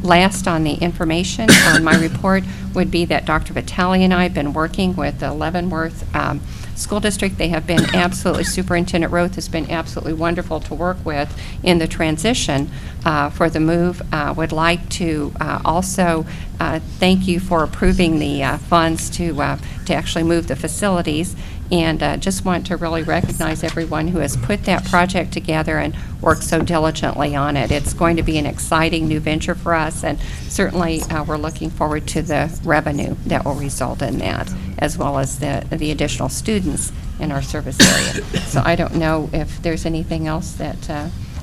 [SPEAKER 5] Last on the information on my report would be that Dr. Vitale and I have been working with the Leavenworth school district. They have been absolutely, Superintendent Roth has been absolutely wonderful to work with in the transition for the move. Would like to also thank you for approving the funds to actually move the facilities. And just want to really recognize everyone who has put that project together and worked so diligently on it. It's going to be an exciting new venture for us, and certainly we're looking forward to the revenue that will result in that, as well as the additional students in our service area. So I don't know if there's anything else that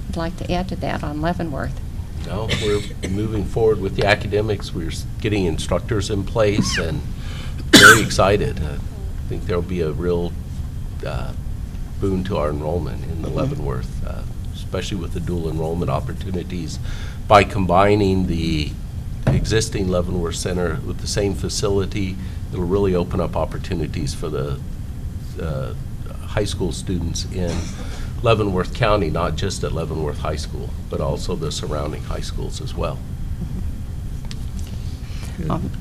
[SPEAKER 5] you'd like to add to that on Leavenworth.
[SPEAKER 13] No, we're moving forward with the academics. We're getting instructors in place and very excited. I think there'll be a real boon to our enrollment in the Leavenworth, especially with the dual enrollment opportunities. By combining the existing Leavenworth Center with the same facility, it'll really open up opportunities for the high school students in Leavenworth County, not just at Leavenworth High School, but also the surrounding high schools as well.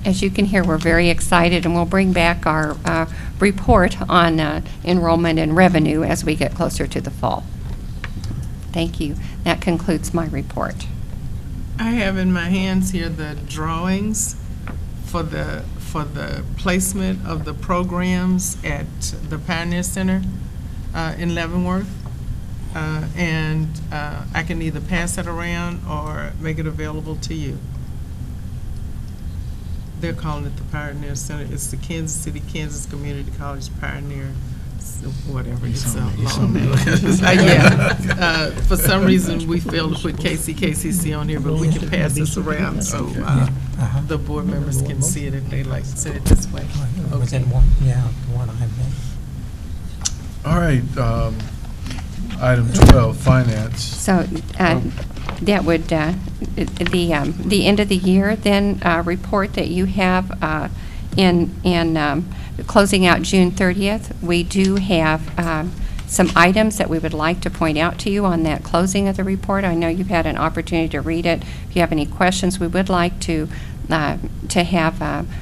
[SPEAKER 5] As you can hear, we're very excited, and we'll bring back our report on enrollment and revenue as we get closer to the fall. Thank you. That concludes my report.
[SPEAKER 10] I have in my hands here the drawings for the placement of the programs at the Pioneer Center in Leavenworth. And I can either pass it around or make it available to you. They're calling it the Pioneer Center. It's the Kansas City, Kansas Community College Pioneer, whatever. It's a long name. For some reason, we failed to put KCCC on here, but we can pass this around so the board members can see it if they like to see it this way.
[SPEAKER 4] Within one, yeah, the one I made.
[SPEAKER 1] All right, item 12, finance.
[SPEAKER 5] So that would, the end of the year then report that you have in closing out June 30th, we do have some items that we would like to point out to you on that closing of the report. I know you've had an opportunity to read it. If you have any questions, we would like to have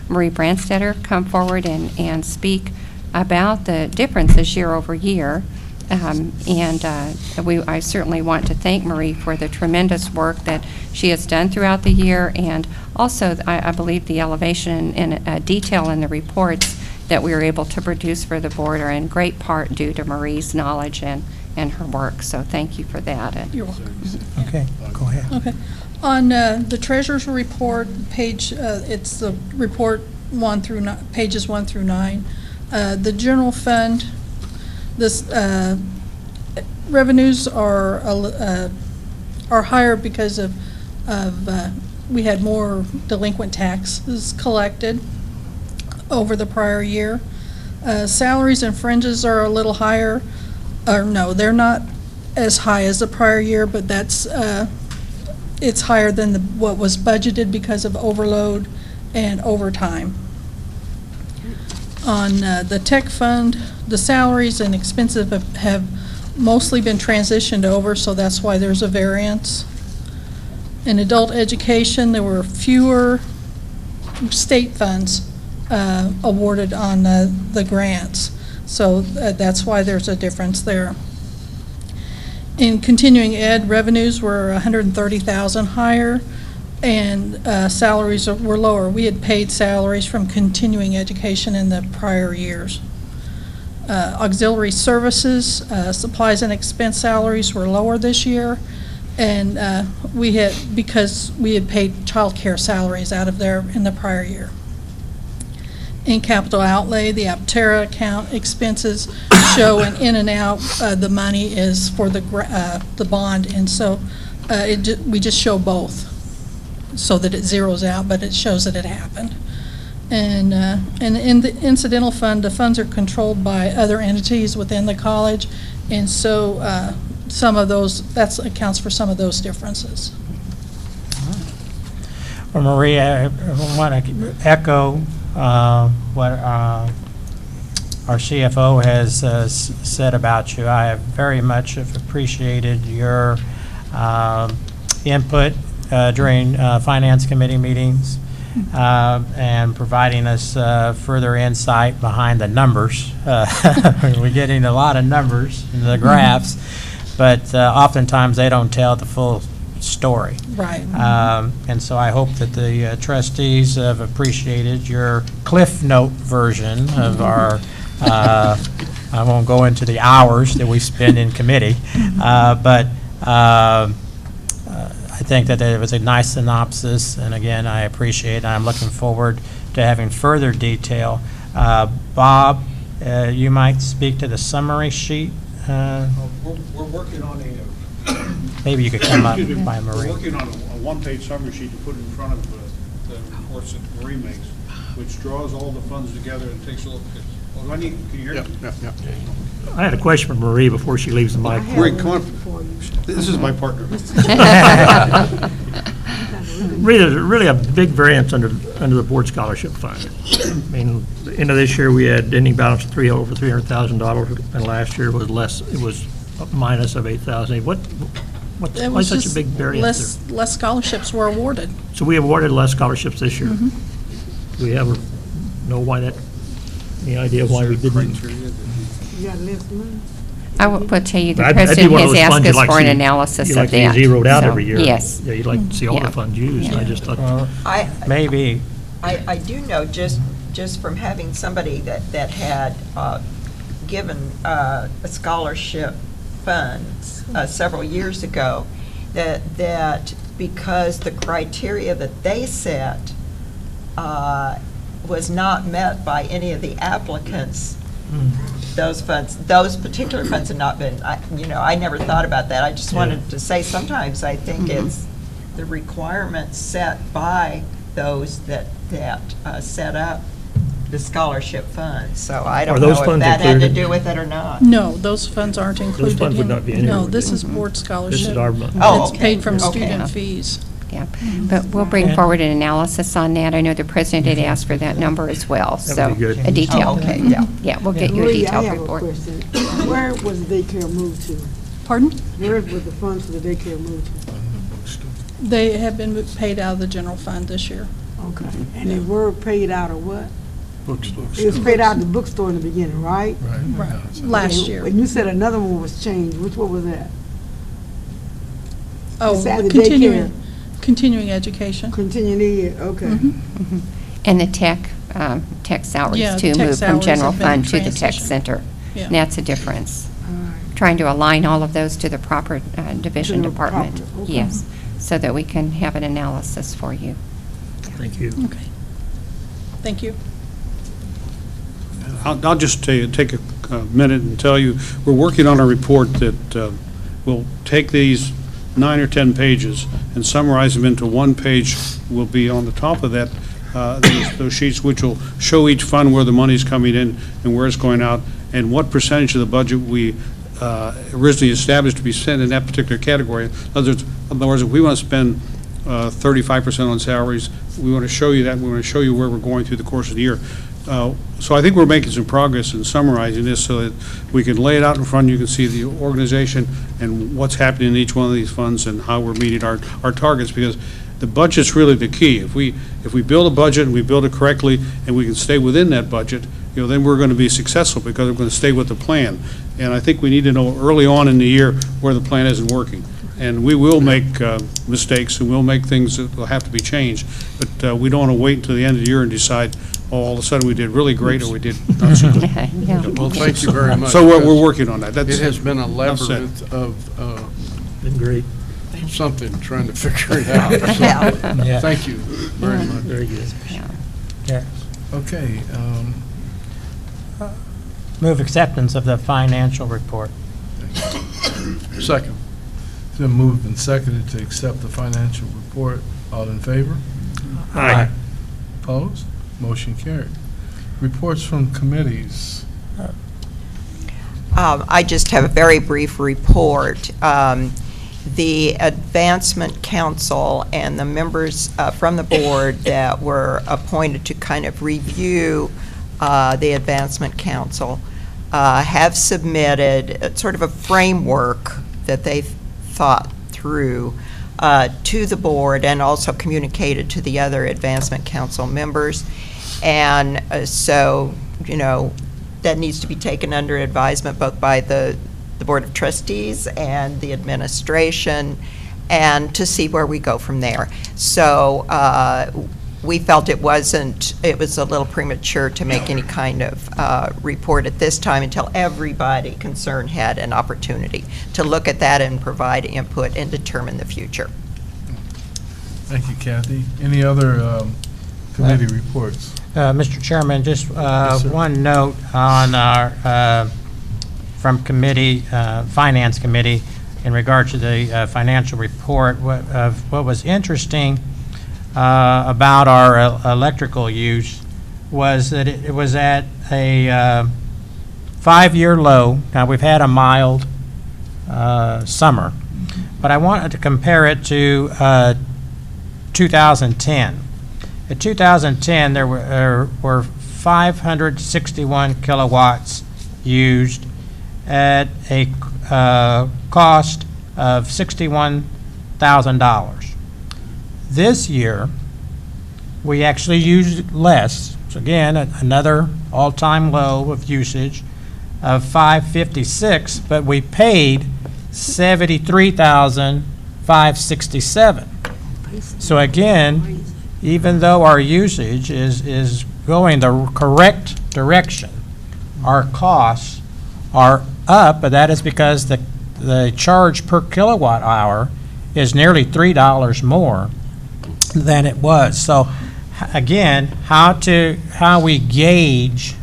[SPEAKER 5] Marie Brandstetter come forward and speak about the differences year over year. I certainly want to thank Marie for the tremendous work that she has done throughout the year, and also I believe the elevation and detail in the reports that we were able to produce for the board are in great part due to Marie's knowledge and her work. So thank you for that.
[SPEAKER 15] You're welcome.
[SPEAKER 4] Okay, go ahead.
[SPEAKER 15] Okay. On the treasurer's report, page, it's the report pages 1 through 9. The general fund, this revenues are higher because of we had more delinquent taxes collected over the prior year. Salaries and fringes are a little higher, or no, they're not as high as the prior year, but that's it's higher than what was budgeted because of overload and overtime. On the tech fund, the salaries and expenses have mostly been transitioned over, so that's why there's a variance. In adult education, there were fewer state funds awarded on the grants, so that's why there's a difference there. In continuing ed, revenues were $130,000 higher, and salaries were lower. We had paid salaries from continuing education in the prior years. Auxiliary services, supplies and expense salaries were lower this year, and because we had paid child care salaries out of there in the prior year. In capital outlay, the Aptera account expenses show an in and out. The money is for the bond, and so we just show both so that it zeroes out, but it shows that it happened. And in the incidental fund, the funds are controlled by other entities within the college, and so some of those, that accounts for some of those differences.
[SPEAKER 4] Well, Maria, I want to echo what our CFO has said about you. I have very much appreciated your input during Finance Committee meetings. and providing us further insight behind the numbers. We're getting a lot of numbers in the graphs, but oftentimes they don't tell the full story.
[SPEAKER 15] Right.
[SPEAKER 4] And so I hope that the trustees have appreciated your Cliff Note version of our, I won't go into the hours that we spend in committee, but I think that it was a nice synopsis, and again, I appreciate it. I'm looking forward to having further detail. Bob, you might speak to the summary sheet.
[SPEAKER 16] We're working on
[SPEAKER 4] Maybe you could come up
[SPEAKER 16] excuse me,
[SPEAKER 4] by
[SPEAKER 16] we're
[SPEAKER 4] Marie.
[SPEAKER 16] working on a one-page summary sheet to put in front of the reports that Marie makes, which draws all the funds together and takes a look at, do I need, can you hear me?
[SPEAKER 6] I had a question for Marie before she leaves the mic.
[SPEAKER 16] Marie, come on. This is my partner.
[SPEAKER 6] Really, there's really a big variance under the board scholarship fund. I mean, the end of this year, we had ending balance of over $300,000, and last year was less, it was a minus of $8,000.
[SPEAKER 15] It
[SPEAKER 6] Why
[SPEAKER 15] was
[SPEAKER 6] such a
[SPEAKER 15] just
[SPEAKER 6] big variance there?
[SPEAKER 15] less scholarships were awarded.
[SPEAKER 6] So we awarded less scholarships this year.
[SPEAKER 15] Mhm.
[SPEAKER 6] Do we ever know why that, any idea why we didn't?
[SPEAKER 11] You got less money?
[SPEAKER 5] I will tell you, the
[SPEAKER 6] That'd be
[SPEAKER 5] president
[SPEAKER 6] one of
[SPEAKER 5] has
[SPEAKER 6] those
[SPEAKER 5] asked
[SPEAKER 6] funds you'd
[SPEAKER 5] us
[SPEAKER 6] like
[SPEAKER 5] for
[SPEAKER 6] to
[SPEAKER 5] an
[SPEAKER 6] see-
[SPEAKER 5] analysis
[SPEAKER 6] you'd
[SPEAKER 5] of
[SPEAKER 6] like to see
[SPEAKER 5] that.
[SPEAKER 6] zeroed out
[SPEAKER 5] So,
[SPEAKER 6] every year.
[SPEAKER 5] Yes.
[SPEAKER 6] Yeah, you'd like to see all
[SPEAKER 5] Yeah.
[SPEAKER 6] the funds used. I just thought.
[SPEAKER 4] Maybe.
[SPEAKER 8] I do know, just from having somebody that had given a scholarship funds several years ago, that because the criteria that they set was not met by any of the applicants, those particular funds have not been, I never thought about that. I just wanted to say, sometimes I think it's the requirements set by those that set up the scholarship funds. So I don't know if that had to do with it or not.
[SPEAKER 15] No, those funds aren't included.
[SPEAKER 6] funds would not be in here,
[SPEAKER 15] No,
[SPEAKER 6] would
[SPEAKER 15] this
[SPEAKER 6] they?
[SPEAKER 15] is board scholarship.
[SPEAKER 6] This is our money.
[SPEAKER 8] Oh,
[SPEAKER 15] It's
[SPEAKER 8] okay.
[SPEAKER 15] paid from
[SPEAKER 8] Okay.
[SPEAKER 15] student fees.
[SPEAKER 5] Yeah, but we'll bring forward an analysis on that. I know the president had asked for that number as well,
[SPEAKER 6] That
[SPEAKER 5] so
[SPEAKER 6] would be good.
[SPEAKER 5] a detail.
[SPEAKER 8] Oh, okay, yeah.
[SPEAKER 5] Yeah, we'll get you a
[SPEAKER 11] Marie, I
[SPEAKER 5] detailed
[SPEAKER 11] have a
[SPEAKER 5] report.
[SPEAKER 11] question. Where was the daycare moved to?
[SPEAKER 15] Pardon?
[SPEAKER 11] Where was the funds for the daycare moved to?
[SPEAKER 15] They have been paid out of the general fund this year.
[SPEAKER 11] Okay. And they were paid out of what?
[SPEAKER 1] Bookstore.
[SPEAKER 11] It was paid out of the bookstore in the beginning, right?
[SPEAKER 15] Right. Last
[SPEAKER 11] Okay,
[SPEAKER 15] year.
[SPEAKER 11] And you said another one was changed. Which one was that?
[SPEAKER 15] Oh,
[SPEAKER 11] Besides the
[SPEAKER 15] continuing education.
[SPEAKER 11] Continuing ed, okay.
[SPEAKER 15] Mhm.
[SPEAKER 5] And the tech salaries
[SPEAKER 15] Yeah,
[SPEAKER 5] too,
[SPEAKER 15] tech
[SPEAKER 5] moved from
[SPEAKER 15] salaries
[SPEAKER 5] general
[SPEAKER 15] have been
[SPEAKER 5] fund to the tech
[SPEAKER 15] transitioned.
[SPEAKER 5] center.
[SPEAKER 15] Yeah.
[SPEAKER 5] And that's a difference.
[SPEAKER 11] All right.
[SPEAKER 5] Trying to align all of those to the proper division
[SPEAKER 11] To the
[SPEAKER 5] department.
[SPEAKER 11] proper, okay.
[SPEAKER 5] Yes, so that we can have an analysis for you.
[SPEAKER 6] Thank you.
[SPEAKER 15] Okay. Thank you.
[SPEAKER 16] I'll just take a minute and tell you, we're working on a report that will take these 9 or 10 pages and summarize them into one page. Will be on the top of that, those sheets, which will show each fund where the money's coming in and where it's going out, and what percentage of the budget we originally established to be spent in that particular category. In other words, if we want to spend 35% on salaries, we want to show you that, we want to show you where we're going through the course of the year. So I think we're making some progress in summarizing this so that we can lay it out in front, and you can see the organization and what's happening in each one of these funds and how we're meeting our targets, because the budget's really the key. If we build a budget and we build it correctly and we can stay within that budget, then we're going to be successful because we're going to stay with the plan. And I think we need to know early on in the year where the plan isn't working. And we will make mistakes, and we'll make things that will have to be changed. But we don't want to wait until the end of the year and decide, oh, all of a sudden we did really great or we did not so good.
[SPEAKER 5] Yeah.
[SPEAKER 1] Well, thank you very much.
[SPEAKER 16] So we're working on that. That's-
[SPEAKER 1] It has been a
[SPEAKER 16] enough said.
[SPEAKER 1] labyrinth of
[SPEAKER 6] Been great.
[SPEAKER 1] something, trying to figure it out. So,
[SPEAKER 4] Yeah.
[SPEAKER 1] Thank you very much.
[SPEAKER 6] Very good.
[SPEAKER 4] Yeah.
[SPEAKER 1] Okay,
[SPEAKER 4] Move acceptance of the financial report.
[SPEAKER 1] second. It's been moved and seconded to accept the financial report. All in favor?
[SPEAKER 6] Aye.
[SPEAKER 1] Opposed? Motion carried. Reports from committees.
[SPEAKER 8] I just have a very brief report. The Advancement Council and the members from the board that were appointed to kind of review the Advancement Council have submitted sort of a framework that they thought through to the board and also communicated to the other Advancement Council members. And so, that needs to be taken under advisement both by the Board of Trustees and the administration, and to see where we go from there. So we felt it was a little premature to make any kind of report at this time until everybody concerned had an opportunity to look at that and provide input and determine the future.
[SPEAKER 1] Thank you, Kathy. Any other committee reports?
[SPEAKER 4] Mr. Chairman, just
[SPEAKER 1] Yes, sir.
[SPEAKER 4] one note on our, from committee, Finance Committee, in regard to the financial report. What was interesting about our electrical use was that it was at a 5-year low. Now, we've had a mild summer, but I wanted to compare it to 2010. In 2010, there were 561 kilowatts used at a cost of $61,000. This year, we actually used less. So again, another all-time low of usage of 556, but we paid $73,567. So again, even though our usage is going the correct direction, our costs are up, but that is because the charge per kilowatt hour is nearly $3 more than it was. So again, how we gauge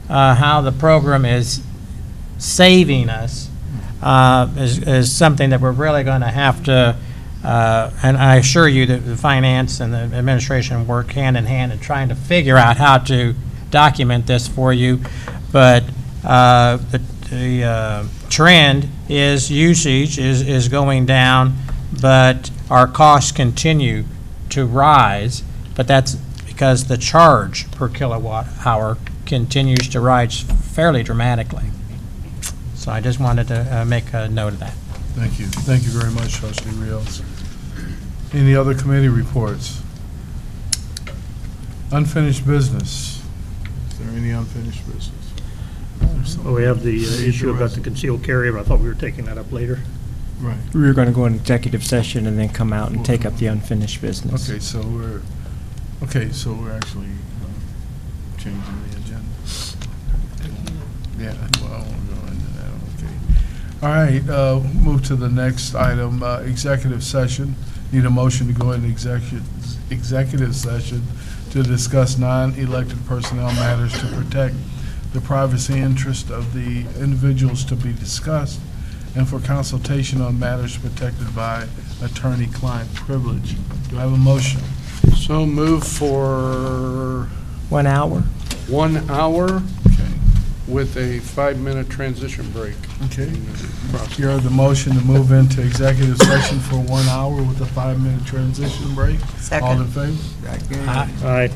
[SPEAKER 4] how the program is saving us is something that we're really going to have to and I assure you that the finance and the administration work hand in hand in trying to figure out how to document this for you. But the trend is usage is going down, but our costs continue to rise. But that's because the charge per kilowatt hour continues to rise fairly dramatically. So I just wanted to make a note of that.
[SPEAKER 1] Thank you. Thank you very much, Trustee Rios. Any other committee reports? Unfinished business. Is there any unfinished business?
[SPEAKER 6] Well, we have the issue about the concealed carry, but I thought we were taking that up later.
[SPEAKER 1] Right.
[SPEAKER 7] We were going to go in executive session and then come out and take up the unfinished business.
[SPEAKER 1] Okay, so we're actually changing the agenda. Yeah, well, I won't go into that, okay. All right, move to the next item, executive session. Need a motion to go into executive session to discuss non-elected personnel matters to protect the privacy interest of the individuals to be discussed and for consultation on matters protected by attorney-client privilege. Do I have a motion?
[SPEAKER 9] So move for
[SPEAKER 7] 1 hour?
[SPEAKER 9] 1 hour
[SPEAKER 1] Okay.
[SPEAKER 9] with a 5-minute transition break.
[SPEAKER 1] Okay. You heard the motion to move into executive session for 1 hour with a 5-minute transition break.
[SPEAKER 8] Second.
[SPEAKER 1] All in favor?
[SPEAKER 6] Aye.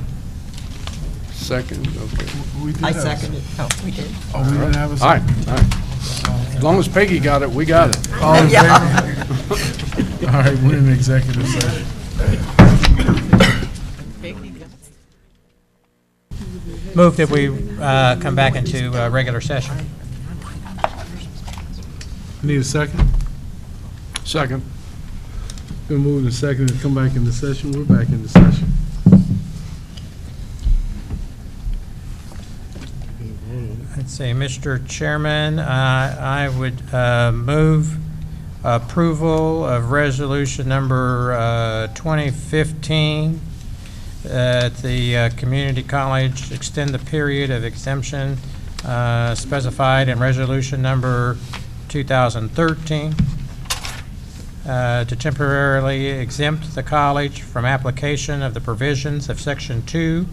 [SPEAKER 9] Second, okay.
[SPEAKER 1] We did
[SPEAKER 8] I
[SPEAKER 1] have a
[SPEAKER 8] seconded. Oh, we did.
[SPEAKER 1] Oh, we didn't have a
[SPEAKER 9] Aye,
[SPEAKER 1] second?
[SPEAKER 9] aye. As long as Peggy got it, we got it.
[SPEAKER 1] All in
[SPEAKER 8] Yeah.
[SPEAKER 1] favor? All right, we're in executive session.
[SPEAKER 4] Move that we come back into regular session.
[SPEAKER 1] Need a second?
[SPEAKER 9] Second.
[SPEAKER 1] Been moved and seconded to come back into session. We're back into session.
[SPEAKER 4] Let's see, Mr. Chairman, I would move approval of resolution number 2015 at the community college, extend the period of exemption specified in resolution number 2013 to temporarily exempt the college from application of the provisions of Section 2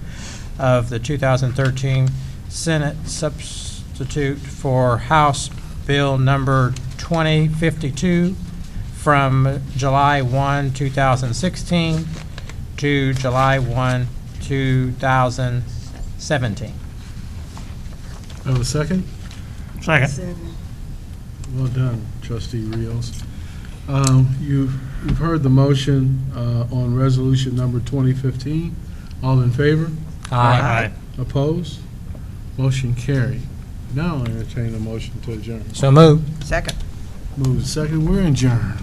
[SPEAKER 4] of the 2013 Senate substitute for House Bill number 2052 from July 1, 2016 to July 1, 2017.
[SPEAKER 1] Have a second?
[SPEAKER 6] Second.
[SPEAKER 1] Well done, Trustee Rios. You've heard the motion on resolution number 2015. All in favor?
[SPEAKER 4] Aye.
[SPEAKER 1] Opposed? Motion carried. Now I'll entertain a motion to adjourn.
[SPEAKER 4] So moved.
[SPEAKER 8] Second.
[SPEAKER 1] Move to second, we're adjourned.